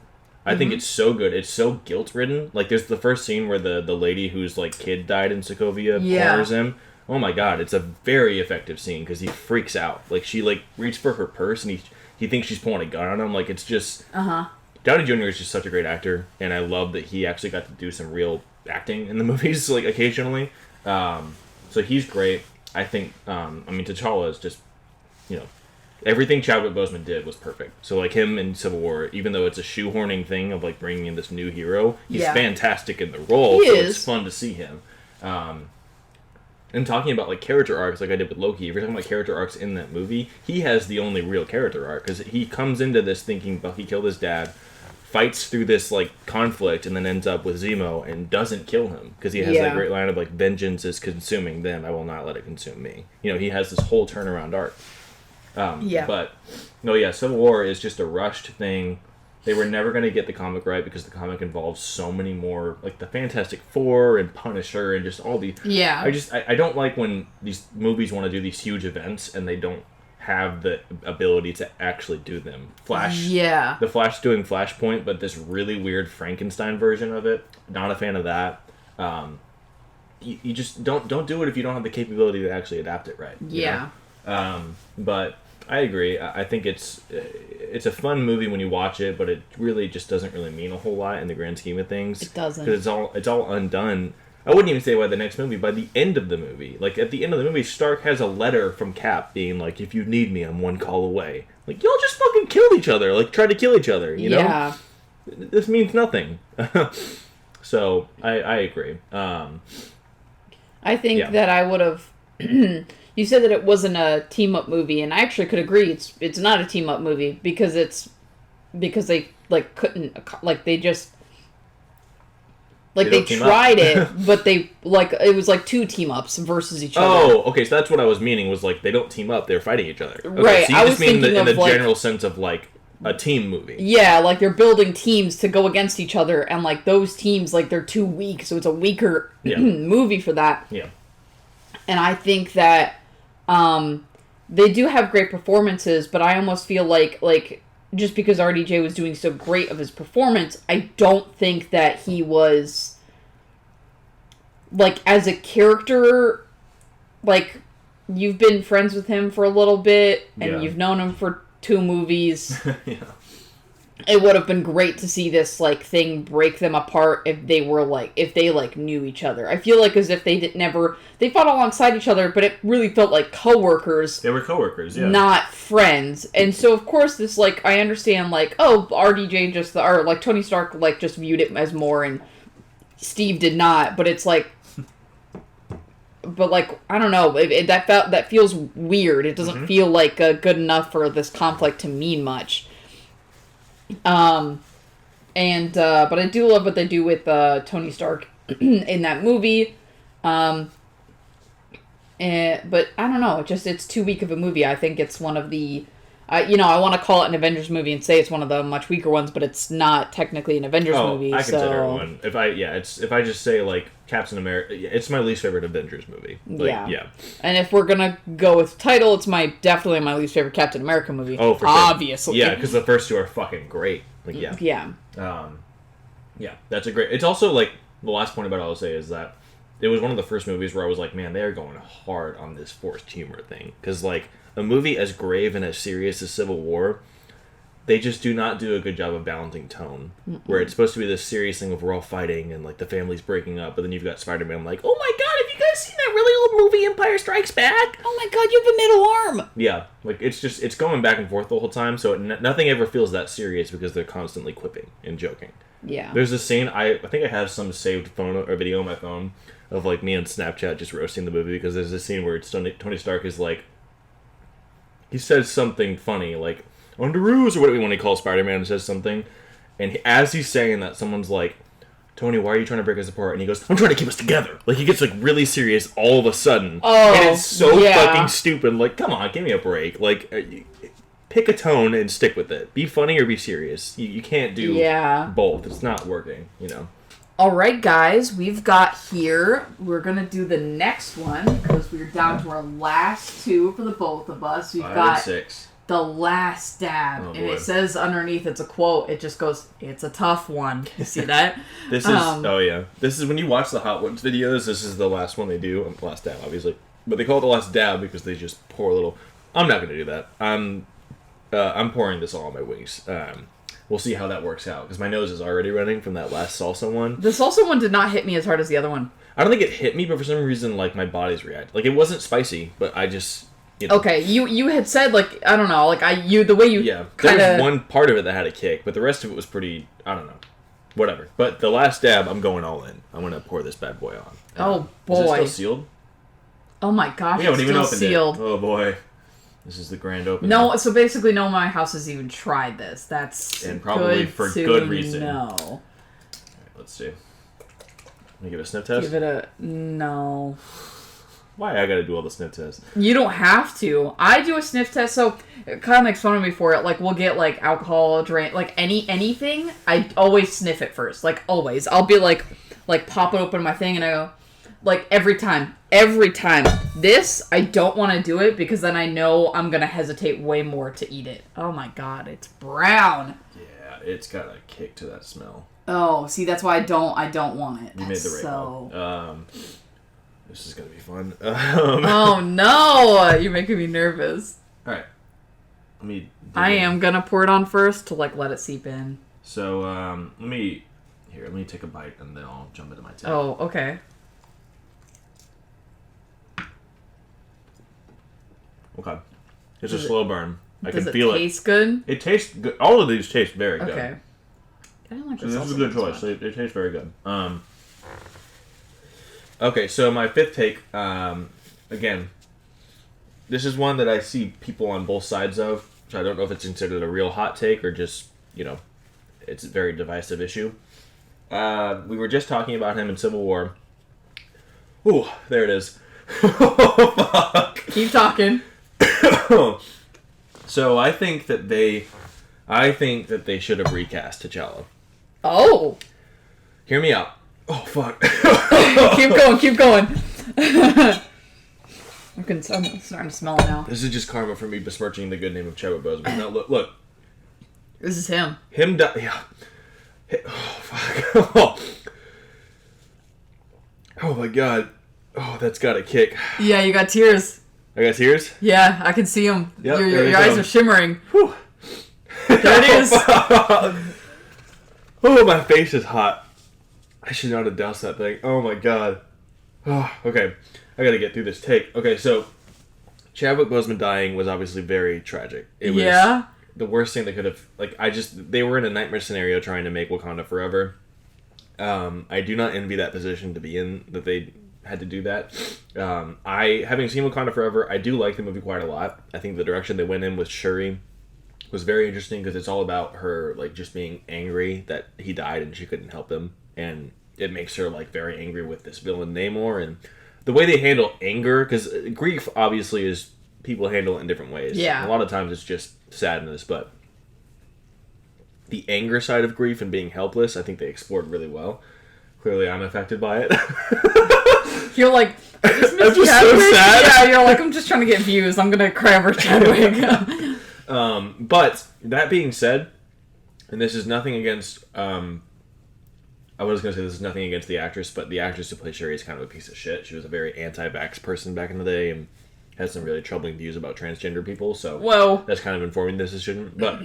I think it's so good. It's so guilt-ridden. Like, there's the first scene where the lady whose, like, kid died in Sokovia corners him. Oh my god, it's a very effective scene because he freaks out. Like, she, like, reaches for her purse and he thinks she's pulling a gun on him. Like, it's just... Downey Jr. is just such a great actor, and I love that he actually got to do some real acting in the movies, like, occasionally. So he's great. I think, I mean, T'Challa is just... You know, everything Chadwick Boseman did was perfect. So, like, him in Civil War, even though it's a shoehorning thing of, like, bringing in this new hero, he's fantastic in the role. It's fun to see him. And talking about, like, character arcs, like I did with Loki, if you're talking about character arcs in that movie, he has the only real character arc. Because he comes into this thinking Bucky killed his dad, fights through this, like, conflict, and then ends up with Zemo and doesn't kill him. Because he has that great line of, like, vengeance is consuming them. I will not let it consume me. You know, he has this whole turnaround arc. But, no, yeah, Civil War is just a rushed thing They were never going to get the comic right because the comic involves so many more, like the Fantastic Four and Punisher and just all the... Yeah. I don't like when these movies want to do these huge events and they don't have the ability to actually do them. The Flash doing Flashpoint, but this really weird Frankenstein version of it. Not a fan of that. You just don't do it if you don't have the capability to actually adapt it right. Yeah. But I agree. I think it's a fun movie when you watch it, but it really just doesn't really mean a whole lot in the grand scheme of things. It doesn't. Because it's all undone. I wouldn't even say by the next movie, by the end of the movie. Like, at the end of the movie, Stark has a letter from Cap being like, if you need me, I'm one call away. Like, y'all just fucking killed each other. Like, try to kill each other, you know? Yeah. This means nothing. So, I agree. I think that I would have... You said that it wasn't a team-up movie, and I actually could agree. It's not a team-up movie, because they, like, couldn't... Like, they just... Like, they tried it, but they, like, it was like two team-ups versus each other. Oh, okay, so that's what I was meaning, was, like, they don't team up, they're fighting each other. Okay, right, so you just mean in the general sense of, like, a team movie. Yeah, like, they're building teams to go against each other, and, like, those teams, like, they're too weak, so it's a weaker movie for that. Yeah. And I think that, they do have great performances, but I almost feel like, just because RDJ was doing so great of his performance, I don't think that he was, like, as a character, like, you've been friends with him for a little bit, and you've known him for 2 movies. Yeah. It would have been great to see this, like, thing break them apart if they knew each other. I feel like as if they they fought alongside each other, but it really felt like coworkers. They were coworkers, yeah. Not friends. And so, of course, this, like, I understand, like, oh, RDJ or, like, Tony Stark, like, just viewed it as more, and Steve did not, but it's, like, but, like, I don't know, that feels weird. It doesn't feel, like, good enough for this conflict to mean much. But I do love what they do with Tony Stark in that movie. But I don't know, it's too weak of a movie. I think it's one of the, I want to call it an Avengers movie and say it's one of the much weaker ones, but it's not technically an Avengers movie. I consider it one. If I just say, like, Captain America, it's my least favorite Avengers movie. Like, yeah. And if we're gonna go with title, it's definitely my least favorite Captain America movie. Oh, for sure. Obviously. Yeah, because the first 2 are fucking great. Like, yeah. Yeah. Yeah, that's a great... It's also, like, the last point about it I'll say is that it was one of the first movies where I was like, man, they're going hard on this forced humor thing. Because, like, a movie as grave and as serious as Civil War, they just do not do a good job of balancing tone. Where it's supposed to be this serious thing of we're all fighting and, like, the family's breaking up, but then you've got Spider-Man like, oh my god, have you guys seen that really old movie Empire Strikes Back? Oh my god, you have a middle arm! Yeah, like, it's going back and forth the whole time, so nothing ever feels that serious because they're constantly quipping and joking. Yeah. There's a scene, I think I have some saved phone or video on my phone of, like, me on Snapchat just roasting the movie, because there's a scene where Tony Stark is like, he says something funny, like, Underoos, or whatever when he calls Spider-Man and says something, and as he's saying that, someone's like, Tony, why are you trying to break us apart? And he goes, I'm trying to keep us together. Like, he gets, like, really serious all of a sudden. Oh, and it's so fucking stupid. Like, come on, give me a break. Like, pick a tone and stick with it. Be funny or be serious. You can't do both. It's not working, you know. All right, guys, we've got here, we're going to do the next one, because we're down to our last 2 for the both of us. We've got 6. The Last Dab, and it says underneath, it's a quote, it just goes, it's a tough one. You see that? This is, this is when you watch the Hot Ones videos, this is the last one they do, Last Dab, obviously. But they call it the Last Dab because they just pour a little, I'm not going to do that. I'm pouring this all on my wings. We'll see how that works out, because my nose is already running from that last salsa one. The salsa one did not hit me as hard as the other one. I don't think it hit me, but for some reason, like, my body's reacted. Like, it wasn't spicy, but I just... You know. Okay, you had said, like, I don't know, like, the way you there was one part of it that had a kick, but the rest of it was pretty, I don't know, whatever. But the Last Dab, I'm going all in. I'm going to pour this bad boy on. Oh, boy. Is it still sealed? Oh, my gosh, we haven't even opened sealed. It. Oh, boy. This is the grand opening. No, so basically no one in my house has even tried this. That's and probably for good reason. No. All right, let's see. Let me give it a sniff test. Give it a... No. Why I gotta do all the sniff tests? You don't have to. I do a sniff test, so it kind of makes fun of me for it. Like, we'll get, like, alcohol, drink, like, anything. I always sniff it first. Like, always. I'll be, like, pop it open my thing, and I go, like, every time. This, I don't want to do it, because then I know I'm going to hesitate way more to eat it. Oh, my God. It's brown. Yeah, it's got a kick to that smell. Oh, see, that's why I don't want it. You made the right call. This is gonna be fun. Oh no! You're making me nervous. All right, let me. I am gonna pour it on first to like let it seep in. So let me take a bite and then I'll jump into my take. Oh, okay. Okay, it's a slow burn. I can feel it. Does it taste good? It tastes good. All of these taste very good. Okay. I don't like so this is a good choice. They taste very good. Okay, so my fifth take, again, this is one that I see people on both sides of, so I don't know if it's considered a real hot take or just, it's a very divisive issue. We were just talking about him in Civil War. Ooh, there it is. Oh, fuck. Keep talking. So I think that they should have recast T'Challa. Oh. Hear me out. Oh, fuck. Keep going. I'm starting to smell it now. This is just karma for me besmirching the good name of Chadwick Boseman. Now, look. This is him. Yeah. Oh, fuck. Oh, my God. Oh, that's got a kick. Yeah, you got tears. I got tears? Yeah, I can see them. Yep, your eyes are shimmering. Whew. There it is. Oh, my face is hot. I should not have doused that thing. Oh my God. Oh, okay. I gotta get through this take. Okay, so Chadwick Boseman dying was obviously very tragic. It was the worst thing they could have, they were in a nightmare scenario trying to make Wakanda forever. I do not envy that position to be in, that they had to do that. Having seen Wakanda Forever, I do like the movie quite a lot. I think the direction they went in with Shuri was very interesting because it's all about her, just being angry that he died and she couldn't help him. And it makes her very angry with this villain Namor, and the way they handle anger, because grief obviously is people handle it in different ways. Yeah. A lot of times it's just sadness, but the anger side of grief and being helpless, I think they explored really well. Clearly, I'm affected by it. You're like, I'm just so sad. Yeah, you're like, I'm just trying to get views. I'm gonna cry over Chadwick. But that being said, and this is nothing against. I was going to say this is nothing against the actress, but the actress who played Shuri is kind of a piece of shit. She was a very anti-vax person back in the day and had some really troubling views about transgender people, so that's kind of informing this decision. But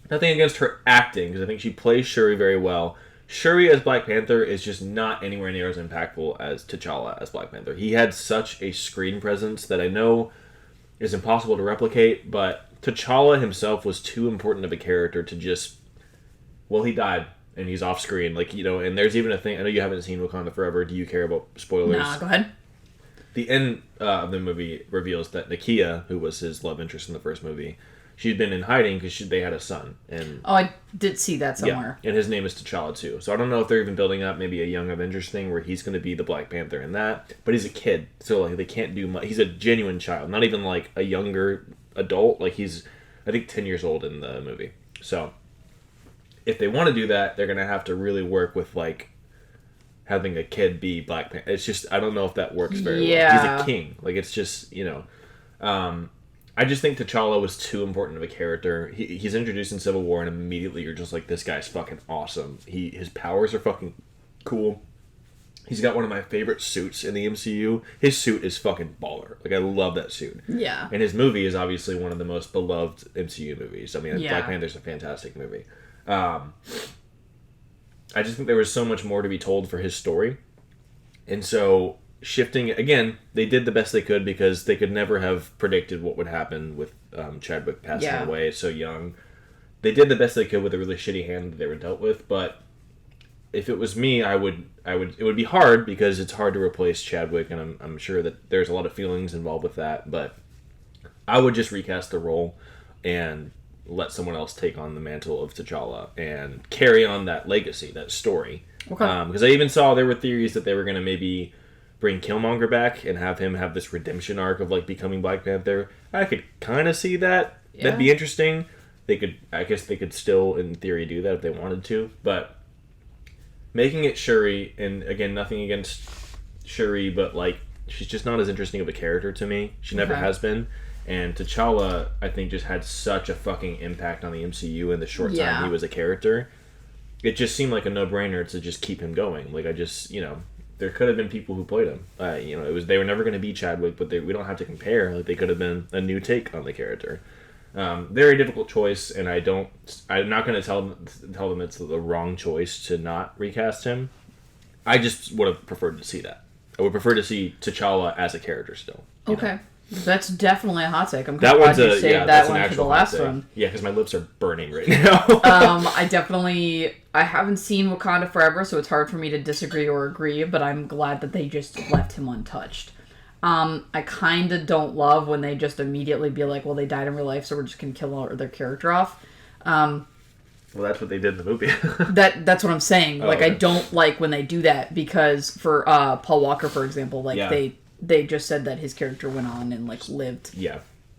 nothing against her acting, because I think she plays Shuri very well. Shuri as Black Panther is just not anywhere near as impactful as T'Challa as Black Panther. He had such a screen presence that I know is impossible to replicate, but T'Challa himself was too important of a character to just... Well, he died. And he's off screen, and there's even a thing. I know you haven't seen Wakanda Forever. Do you care about spoilers? Nah, go ahead. The end of the movie reveals that Nakia, who was his love interest in the first movie, she'd been in hiding because they had a son. And I did see that somewhere. Yeah, and his name is T'Challa too. So I don't know if they're even building up maybe a Young Avengers thing where he's going to be the Black Panther in that. But he's a kid, so they can't do much. He's a genuine child, not even a younger adult. He's, I think, 10 years old in the movie. So if they want to do that, they're going to have to really work with, having a kid be Black Panther. It's just, I don't know if that works very well. He's a king. It's just, I just think T'Challa was too important of a character. He's introduced in Civil War, and immediately you're just like, this guy's fucking awesome. His powers are fucking cool. He's got one of my favorite suits in the MCU. His suit is fucking baller. I love that suit. Yeah. And his movie is obviously one of the most beloved MCU movies. I mean, Black Panther's a fantastic movie. I just think there was so much more to be told for his story. And so, shifting, again, they did the best they could because they could never have predicted what would happen with Chadwick passing away so young. They did the best they could with a really shitty hand that they were dealt with, but if it was me, it would be hard because it's hard to replace Chadwick, and I'm sure that there's a lot of feelings involved with that, but I would just recast the role and let someone else take on the mantle of T'Challa and carry on that legacy, that story. Okay. Because I even saw there were theories that they were going to maybe bring Killmonger back and have him have this redemption arc of like becoming Black Panther. I could kind of see that. Yeah. That'd be interesting. I guess they could still, in theory, do that if they wanted to. But making it Shuri, and again, nothing against Shuri, but like she's just not as interesting of a character to me. She never has been. And T'Challa, I think, just had such a fucking impact on the MCU in the short time he was a character. It just seemed like a no-brainer to just keep him going. Like, I just, there could have been people who played him. They were never going to be Chadwick, but we don't have to compare. Like, they could have been a new take on the character. Very difficult choice, and I'm not going to tell them it's the wrong choice to not recast him. I just would have preferred to see that. I would prefer to see T'Challa as a character still. Okay. That's definitely a hot take. I'm glad you saved that one for the last one. Yeah, because my lips are burning right now. I haven't seen Wakanda Forever, so it's hard for me to disagree or agree, but I'm glad that they just left him untouched. I kind of don't love when they just immediately be like, well, they died in real life, so we're just going to kill their character off. Well, that's what they did in the movie. That's what I'm saying. Okay. I don't like when they do that, because for Paul Walker, for example, they just said that his character went on and lived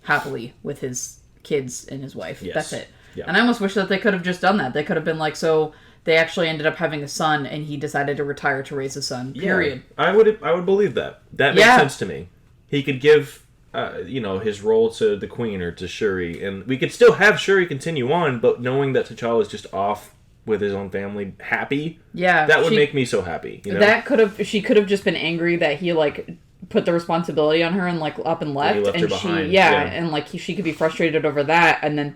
happily with his kids and his wife. Yes. That's it. Yeah. And I almost wish that they could have just done that. They could have been like, so they actually ended up having a son and he decided to retire to raise a son. Period. Yeah. I would believe that. That makes sense to me. He could give his role to the Queen or to Shuri, and we could still have Shuri continue on, but knowing that T'Challa is just off with his own family, happy. Yeah. That would make me so happy. She could have just been angry that he put the responsibility on her and up and left, and her behind. And she could be frustrated over that, and then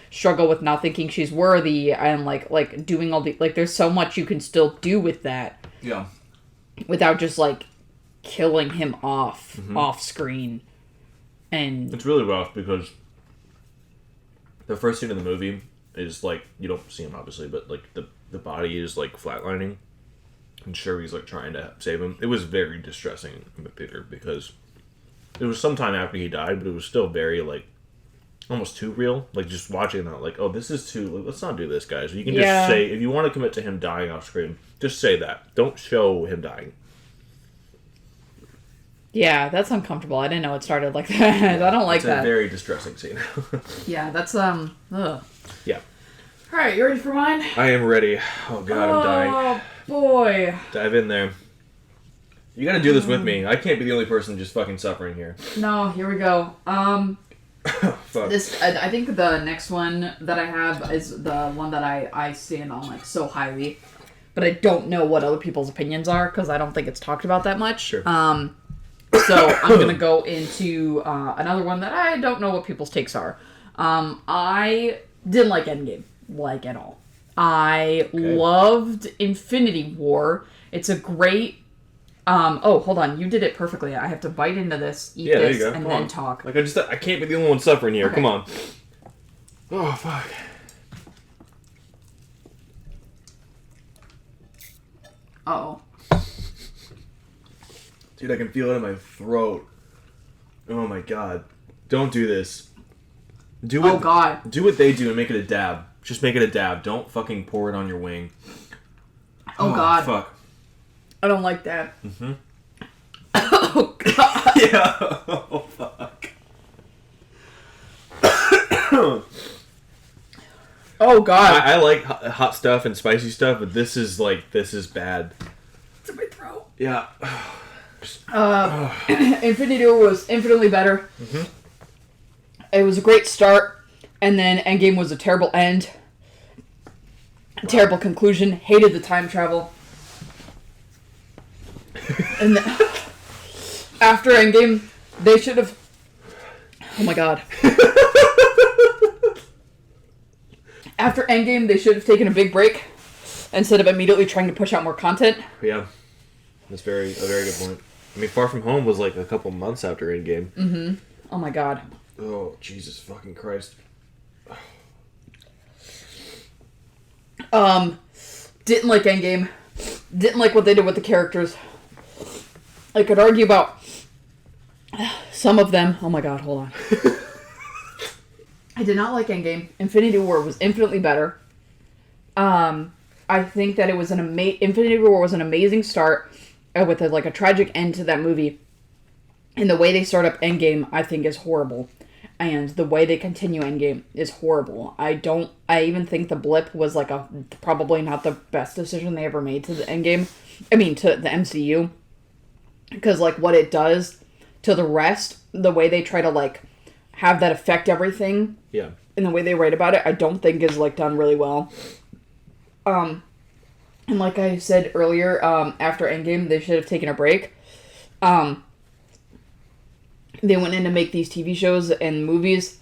struggle with not thinking she's worthy, and doing all the there's so much you can still do with that, without just killing him off screen. And it's really rough because the first scene in the movie is you don't see him obviously, but the body is flatlining. And Shuri's trying to save him. It was very distressing in the theater because it was sometime after he died, but it was still very almost too real. Just watching that, oh, this is too. Let's not do this, guys. You can just say, if you want to commit to him dying off screen, just say that. Don't show him dying. Yeah, that's uncomfortable. I didn't know it started like that. I don't like that. It's a very distressing scene. Yeah, that's ugh. Yeah. All right, you ready for mine? I am ready. Oh God, I'm dying. Oh boy. Dive in there. You gotta do this with me. I can't be the only person just fucking suffering here. No, here we go. Fuck. I think the next one that I have is the one that I stand on so highly, but I don't know what other people's opinions are because I don't think it's talked about that much. Sure. So I'm gonna go into another one that I don't know what people's takes are. I didn't like Endgame at all. I loved Infinity War. It's a great. Oh, hold on. You did it perfectly. I have to bite into this, eat this, and then talk. I can't be the only one suffering here. Okay. Come on. Oh, fuck. Uh-oh. Dude, I can feel it in my throat. Oh, my God. Don't do this. God. Do what they do and make it a dab. Just make it a dab. Don't fucking pour it on your wing. Oh, God. Fuck. I don't like that. Mm-hmm. Oh, God. Yeah. Oh, fuck. Oh, God. I like hot stuff and spicy stuff, but this is bad. It's in my throat. Yeah. Infinity War was infinitely better. Mm-hmm. It was a great start, and then Endgame was a terrible end. Terrible conclusion. Hated the time travel. And after Endgame, they should have... Oh my God. After Endgame, they should have taken a big break instead of immediately trying to push out more content. Yeah. That's a very good point. I mean, Far From Home was a couple months after Endgame. Mm-hmm. Oh my God. Oh, Jesus fucking Christ. Didn't like Endgame. Didn't like what they did with the characters. I could argue about some of them. Oh my God, hold on. I did not like Endgame. Infinity War was infinitely better. I think that it was Infinity War was an amazing start. with a tragic end to that movie. And the way they start up Endgame, I think, is horrible. And the way they continue Endgame is horrible. I even think the blip was probably not the best decision they ever made to the Endgame. I mean, to the MCU. Because, what it does to the rest, the way they try to, have that affect everything. Yeah. And the way they write about it, I don't think is, done really well. And like I said earlier, after Endgame, they should have taken a break. They went in to make these TV shows and movies.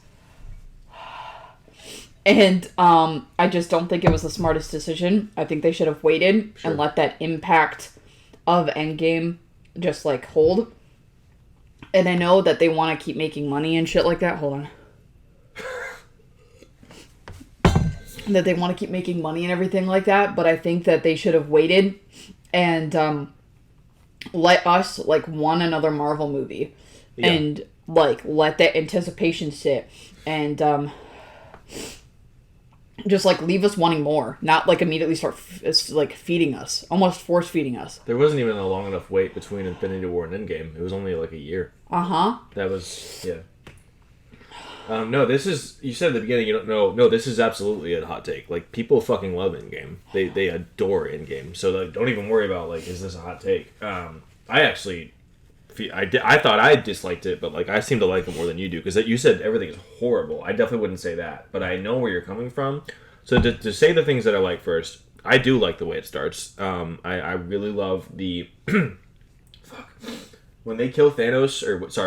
And I just don't think it was the smartest decision. I think they should have waited and let that impact of Endgame just, hold. And I know that they want to keep making money and shit like that. Hold on. That they want to keep making money and everything like that. But I think that they should have waited and let us, want another Marvel movie. Yeah. And, let that anticipation sit. And, just, leave us wanting more. Not, immediately start, feeding us. Almost force-feeding us. There wasn't even a long enough wait between Infinity War and Endgame. It was only, a year. Uh-huh. That was, yeah. No, this is, you said at the beginning you don't know. No, this is absolutely a hot take. People fucking love Endgame. They adore Endgame. So, don't even worry about, is this a hot take? I actually... I thought I disliked it, but I seem to like it more than you do because you said everything is horrible. I definitely wouldn't say that, but I know where you're coming from. So to say the things that I like first, I do like the way it starts. I really love the fuck when they kill Thanos,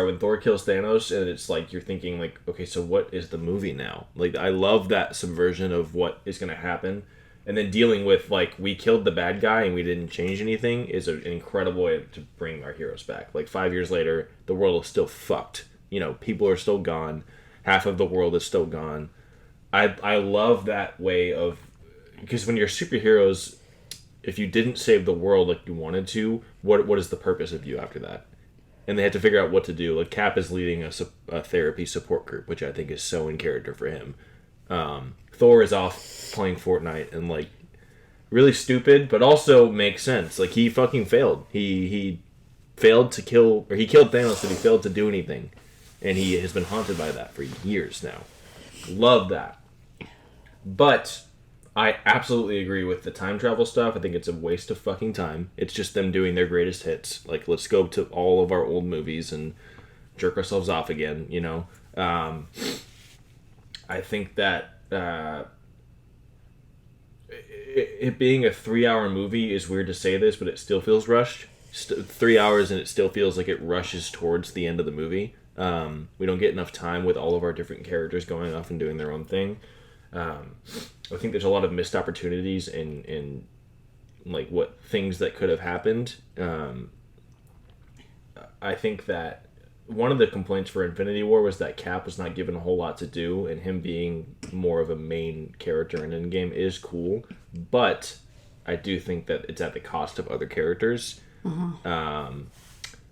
when Thor kills Thanos, and it's you're thinking okay, so what is the movie now? I love that subversion of what is going to happen. And then dealing with, we killed the bad guy and we didn't change anything is an incredible way to bring our heroes back. 5 years later, the world is still fucked. People are still gone. Half of the world is still gone. I love that way of... Because when you're superheroes, if you didn't save the world like you wanted to, what is the purpose of you after that? And they had to figure out what to do. Cap is leading a therapy support group, which I think is so in character for him. Thor is off playing Fortnite and really stupid, but also makes sense. He fucking failed. He failed to kill, or he killed Thanos, and he failed to do anything, and he has been haunted by that for years now. Love that. But I absolutely agree with the time travel stuff. I think it's a waste of fucking time. It's just them doing their greatest hits. Let's go to all of our old movies and jerk ourselves off again. I think that. It being a 3-hour movie is weird to say this, but it still feels rushed. 3 hours and it still feels like it rushes towards the end of the movie. We don't get enough time with all of our different characters going off and doing their own thing. I think there's a lot of missed opportunities in what things that could have happened. I think that one of the complaints for Infinity War was that Cap was not given a whole lot to do, and him being more of a main character in Endgame is cool, but I do think that it's at the cost of other characters. Uh-huh.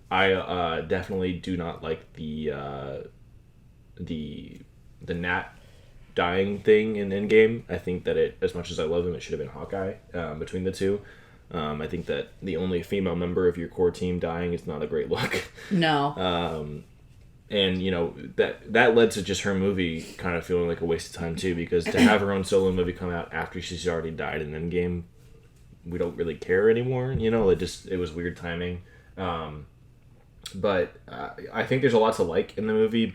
I definitely do not like the Nat dying thing in Endgame. I think that as much as I love him, it should have been Hawkeye between the two. I think that the only female member of your core team dying is not a great look. No. And that led to just her movie kind of feeling like a waste of time too, because to have her own solo movie come out after she's already died in Endgame, we don't really care anymore. It was weird timing. But I think there's a lot to like in the movie,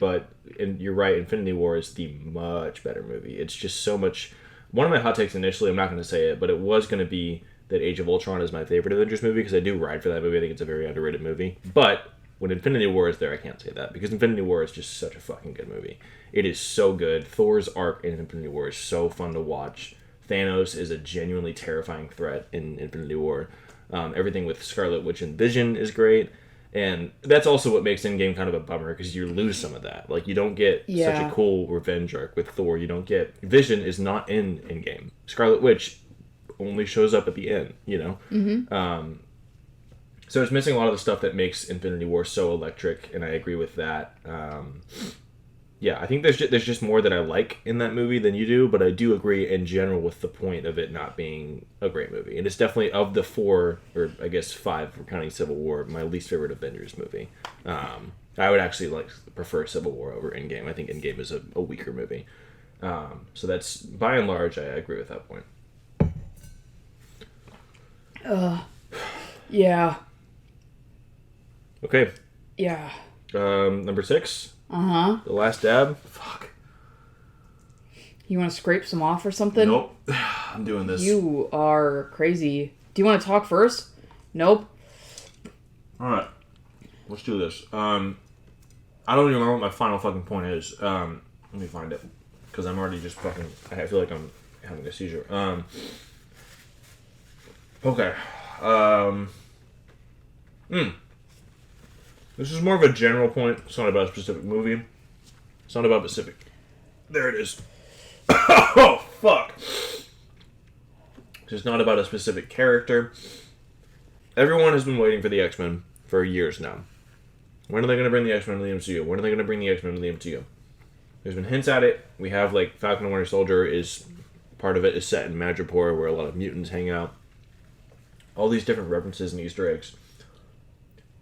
and you're right, Infinity War is the much better movie. It's just so much... One of my hot takes initially, I'm not going to say it, but it was going to be that Age of Ultron is my favorite Avengers movie, because I do ride for that movie. I think it's a very underrated movie. But when Infinity War is there, I can't say that, because Infinity War is just such a fucking good movie. It is so good. Thor's arc in Infinity War is so fun to watch. Thanos is a genuinely terrifying threat in Infinity War. Everything with Scarlet Witch and Vision is great. And that's also what makes Endgame kind of a bummer, because you lose some of that. You don't get such a cool revenge arc with Thor. You don't get... Vision is not in Endgame. Scarlet Witch only shows up at the end, Mm-hmm. So it's missing a lot of the stuff that makes Infinity War so electric, and I agree with that. Yeah, I think there's just more that I like in that movie than you do, but I do agree in general with the point of it not being a great movie. And it's definitely, of the 4, or I guess 5, if we're counting Civil War, my least favorite Avengers movie. I would actually prefer Civil War over Endgame. I think Endgame is a weaker movie. So that's, by and large, I agree with that point. Yeah. Okay. Yeah. Number 6. Uh-huh. The Last Dab. Fuck. You want to scrape some off or something? Nope. I'm doing this. You are crazy. Do you want to talk first? Nope. Alright. Let's do this. I don't even remember what my final fucking point is. Let me find it. Because I'm already just fucking... I feel like I'm having a seizure. Okay. This is more of a general point. It's not about a specific movie. It's not about a specific... There it is. Oh, fuck. It's not about a specific character. Everyone has been waiting for the X-Men for years now. When are they going to bring the X-Men to the MCU? When are they going to bring the X-Men to the MCU? There's been hints at it. We have, Falcon and Winter Soldier is... Part of it is set in Madripoor, where a lot of mutants hang out. All these different references and Easter eggs.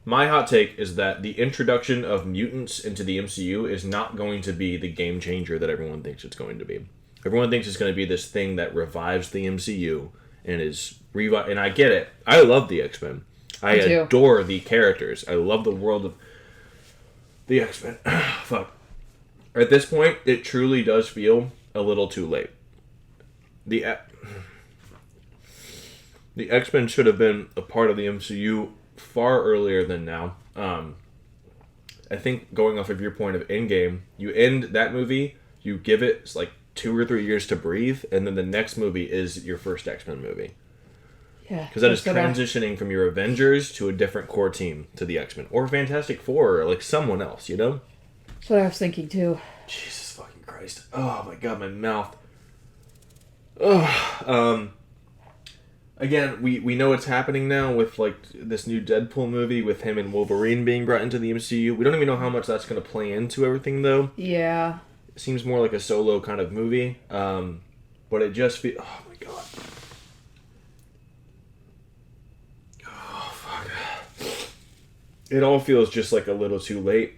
My hot take is that the introduction of mutants into the MCU is not going to be the game changer that everyone thinks it's going to be. Everyone thinks it's going to be this thing that revives the MCU and is and I get it. I love the X-Men. I adore the characters. I love the world of the X-Men. Fuck. At this point, it truly does feel a little too late. The X-Men should have been a part of the MCU far earlier than now. I think going off of your point of Endgame, you end that movie, you give it 2 or 3 years to breathe, and then the next movie is your first X-Men movie. Yeah. Because that is transitioning from your Avengers to a different core team to the X-Men. Or Fantastic Four, or someone else, you know? That's what I was thinking too. Jesus fucking Christ. Oh my god, my mouth. Oh, again, we know what's happening now with this new Deadpool movie with him and Wolverine being brought into the MCU. We don't even know how much that's going to play into everything, though. Yeah. It seems more like a solo kind of movie. But it just feels... Oh, my God. Oh, fuck. It all feels just a little too late.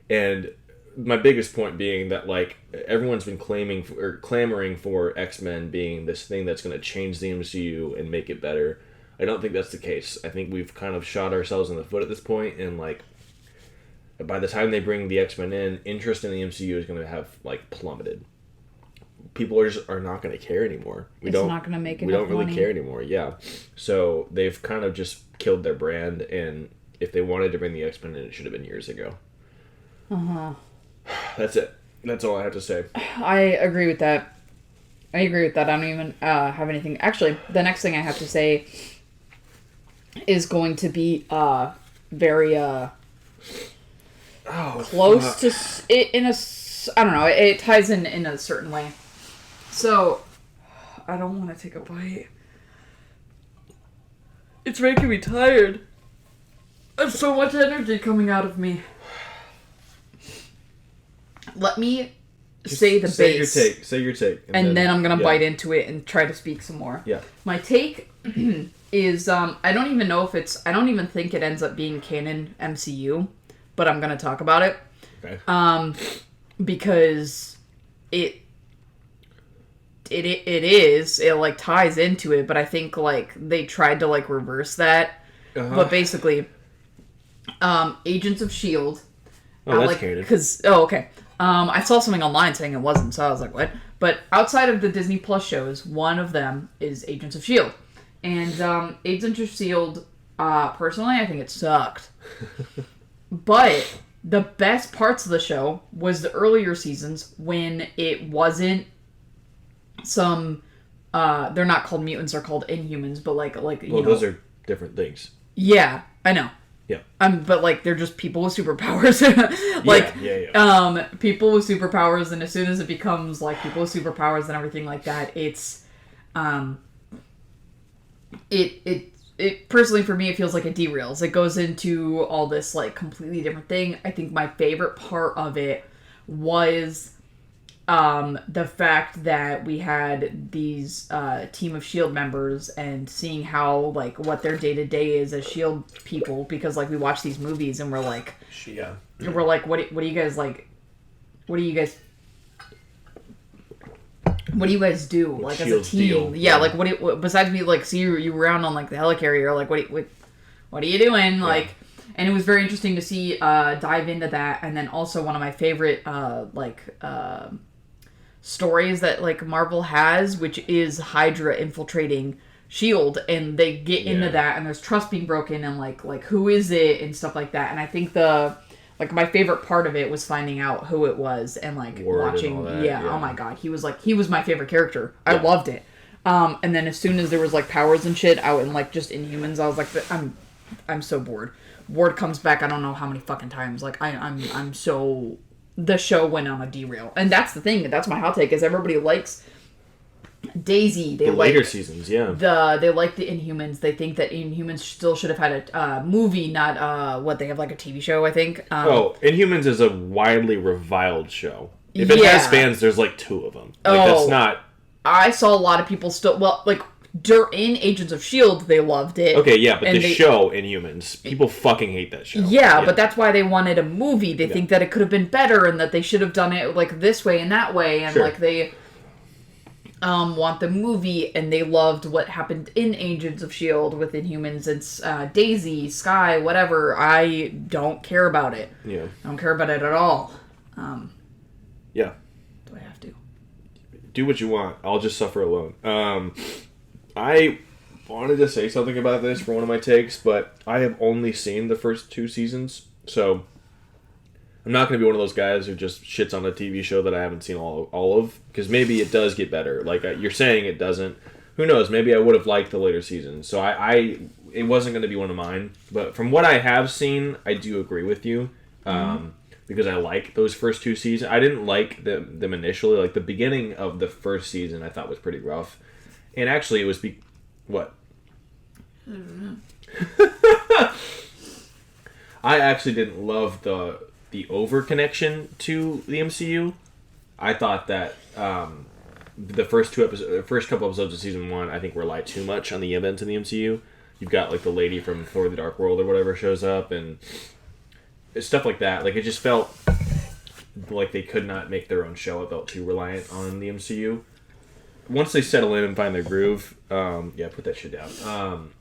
And my biggest point being that, everyone's been clamoring for X-Men being this thing that's going to change the MCU and make it better. I don't think that's the case. I think we've kind of shot ourselves in the foot at this point, and, by the time they bring the X-Men in, interest in the MCU is going to have, plummeted. People are not going to care anymore. It's not going to make enough money. We don't really care anymore, yeah. So they've kind of just killed their brand, and if they wanted to bring the X-Men in, it should have been years ago. Uh-huh. That's it. That's all I have to say. I agree with that. I don't even have anything. Actually, the next thing I have to say is going to be very close to it in a... I don't know. It ties in a certain way. So, I don't want to take a bite. It's making me tired. There's so much energy coming out of me. Let me say the base. Say your take. And then I'm going to bite into it and try to speak some more. Yeah. My take is, I don't even think it ends up being canon MCU, but I'm going to talk about it. Okay. Because it ties into it, but I think, they tried to, reverse that. Uh-huh. But basically, Agents of S.H.I.E.L.D. Oh, that's canon. Okay. I saw something online saying it wasn't, so I was like, what? But outside of the Disney Plus shows, one of them is Agents of S.H.I.E.L.D. And Agents of S.H.I.E.L.D., personally, I think it sucked. But the best parts of the show was the earlier seasons when it wasn't some... they're not called mutants, they're called Inhumans, but those are different things. Yeah, I know. Yeah. But they're just people with superpowers. Yeah. People with superpowers, and as soon as it becomes people with superpowers and everything like that, it's it personally for me it feels like it derails. It goes into all this completely different thing. I think my favorite part of it was the fact that we had these team of S.H.I.E.L.D. members and seeing how, like, what their day-to-day is as S.H.I.E.L.D. people, because, like, we watch these movies and we're like, what do you guys, like, what do you guys do, like, as a team? Yeah, like, what besides me, like, see you around on, like, the helicarrier, like, what are you doing? Yeah. Like, and it was very interesting to see, dive into that, and then also one of my favorite, stories that, like, Marvel has, which is Hydra infiltrating S.H.I.E.L.D., and they get into that, and there's trust being broken, and, like, who is it, and stuff like that, and I think my favorite part of it was finding out who it was, and, like, Ward watching, and all that, oh my god, he was my favorite character. I loved it. And then as soon as there was, like, powers and shit out in, like, just Inhumans, I was like, I'm so bored. Ward comes back I don't know how many fucking times. Like, I'm so... The show went on a derail. And that's the thing. That's my hot take, is everybody likes Daisy. They later seasons, yeah. They like the Inhumans. They think that Inhumans still should have had a movie, not they have, like, a TV show, I think. Inhumans is a widely reviled show. If it has fans, there's, like, 2 of them. Like, that's not... I saw a lot of people still... Well, like... In Agents of S.H.I.E.L.D., they loved it. Okay, yeah, but show Inhumans, people fucking hate that show. Yeah, but that's why they wanted a movie. They think that it could have been better, and that they should have done it, like, this way and that way, and like they want the movie, and they loved what happened in Agents of S.H.I.E.L.D. with Inhumans and Daisy, Skye, whatever. I don't care about it. Yeah, I don't care about it at all. Yeah. Do I have to? Do what you want. I'll just suffer alone. I wanted to say something about this for one of my takes, but I have only seen the first 2 seasons, so I'm not going to be one of those guys who just shits on a TV show that I haven't seen all of, because maybe it does get better. Like, you're saying it doesn't. Who knows? Maybe I would have liked the later seasons. So it wasn't going to be one of mine, but from what I have seen, I do agree with you, because I like those first 2 seasons. I didn't like them initially. Like, the beginning of the first season I thought was pretty rough. And actually, it was what? I don't know. I actually didn't love the over connection to the MCU. I thought that the first couple episodes of season 1, I think, relied too much on the events in the MCU. You've got, like, the lady from Thor: The Dark World or whatever shows up, and stuff like that. Like, it just felt like they could not make their own show. It felt too reliant on the MCU. Once they settle in and find their groove, put that shit down.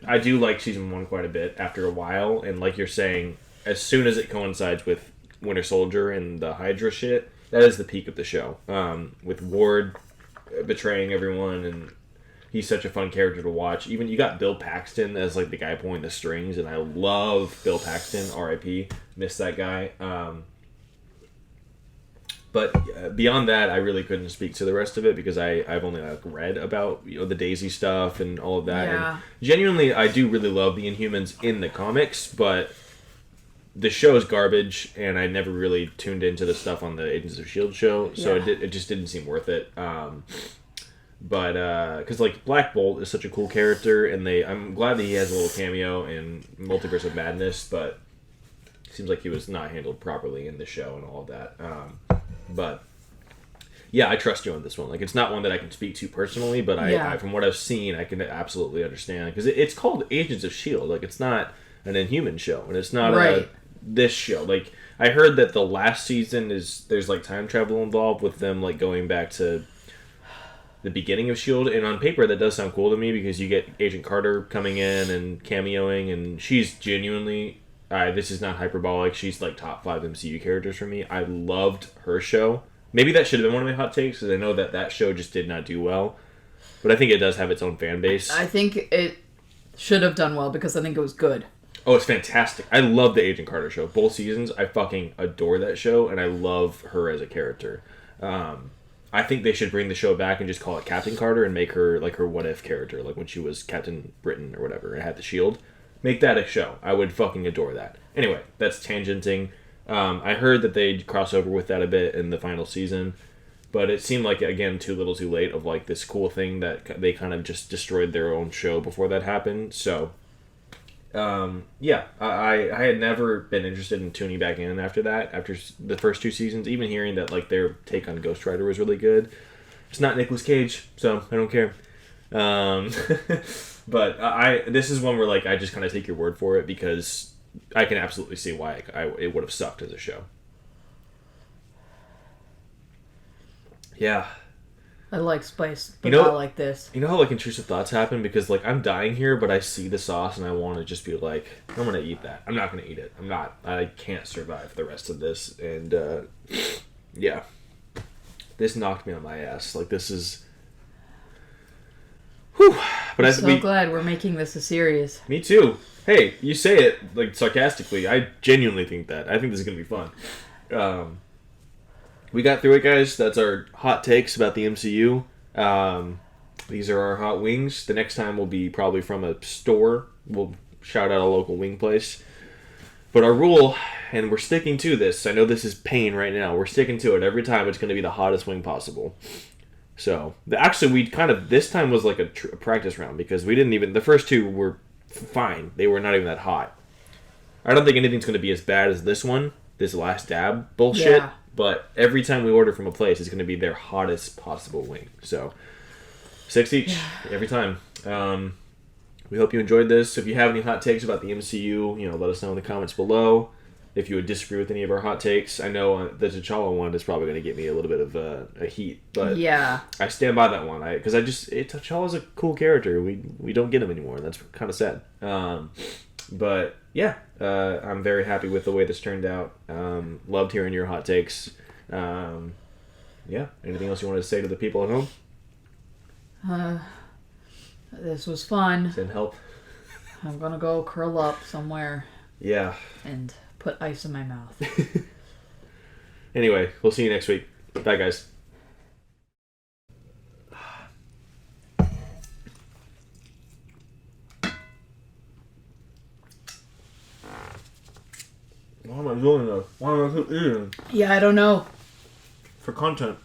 I do like season 1 quite a bit after a while, and like you're saying, as soon as it coincides with Winter Soldier and the Hydra shit, that is the peak of the show. With Ward betraying everyone, and he's such a fun character to watch. Even you got Bill Paxton as, like, the guy pulling the strings, and I love Bill Paxton. R.I.P. Miss that guy. But beyond that, I really couldn't speak to the rest of it, because I've only, like, read about, the Daisy stuff and all of that. Yeah. And genuinely, I do really love the Inhumans in the comics, but the show is garbage, and I never really tuned into the stuff on the Agents of S.H.I.E.L.D. show, so it just didn't seem worth it. But because, like, Black Bolt is such a cool character, and I'm glad that he has a little cameo in Multiverse of Madness, but it seems like he was not handled properly in the show and all of that. But yeah, I trust you on this one. Like, it's not one that I can speak to personally, but I from what I've seen, I can absolutely understand, because it's called Agents of S.H.I.E.L.D. Like, it's not an Inhuman show, and it's not this show. Like, I heard that the last season there's, like, time travel involved with them, like, going back to the beginning of S.H.I.E.L.D., and on paper that does sound cool to me, because you get Agent Carter coming in and cameoing, and she's genuinely... this is not hyperbolic. She's, like, top 5 MCU characters for me. I loved her show. Maybe that should have been one of my hot takes, because I know that show just did not do well. But I think it does have its own fan base. I think it should have done well, because I think it was good. Oh, it's fantastic. I love the Agent Carter show. Both seasons, I fucking adore that show, and I love her as a character. I think they should bring the show back and just call it Captain Carter and make her, like, her what-if character, like when she was Captain Britain or whatever and had the shield. Make that a show. I would fucking adore that. Anyway, that's tangenting. I heard that they'd cross over with that a bit in the final season, but it seemed like, again, too little too late of, like, this cool thing that they kind of just destroyed their own show before that happened. So Yeah, I had never been interested in tuning back in after that, after the first 2 seasons, even hearing that like their take on Ghost Rider was really good. It's not Nicolas Cage, so I don't care. Um, but this is one where like I just kind of take your word for it because I can absolutely see why it would have sucked as a show. Yeah. I like spice, but not like this. You know how like intrusive thoughts happen because like I'm dying here, but I see the sauce and I want to just be like, I'm gonna eat that. I'm not gonna eat it. I can't survive the rest of this. And yeah, this knocked me on my ass. Like this is, whew. But I'm so glad we're making this a series. Me too. Hey, you say it like sarcastically. I genuinely think that. I think this is gonna be fun. We got through it, guys. That's our hot takes about the MCU. These are our hot wings. The next time will be probably from a store. We'll shout out a local wing place. But our rule, and we're sticking to this. I know this is pain right now. We're sticking to it every time. It's going to be the hottest wing possible. So, actually, we kind of, this time was like a practice round because we didn't even, the first 2 were fine. They were not even that hot. I don't think anything's going to be as bad as this one, this last dab bullshit. Yeah. But every time we order from a place, it's going to be their hottest possible wing. So, 6 each, every time. We hope you enjoyed this. If you have any hot takes about the MCU, let us know in the comments below. If you would disagree with any of our hot takes, I know the T'Challa one is probably going to get me a little bit of a heat. But yeah, I stand by that one. Because T'Challa's a cool character. We don't get him anymore. That's kind of sad. But yeah, I'm very happy with the way this turned out. Loved hearing your hot takes. Yeah, anything else you wanted to say to the people at home? This was fun. Send help. I'm gonna go curl up somewhere. Yeah. And put ice in my mouth. Anyway, we'll see you next week. Bye, guys. Why am I doing this? Why am I eating? Yeah, I don't know. For content.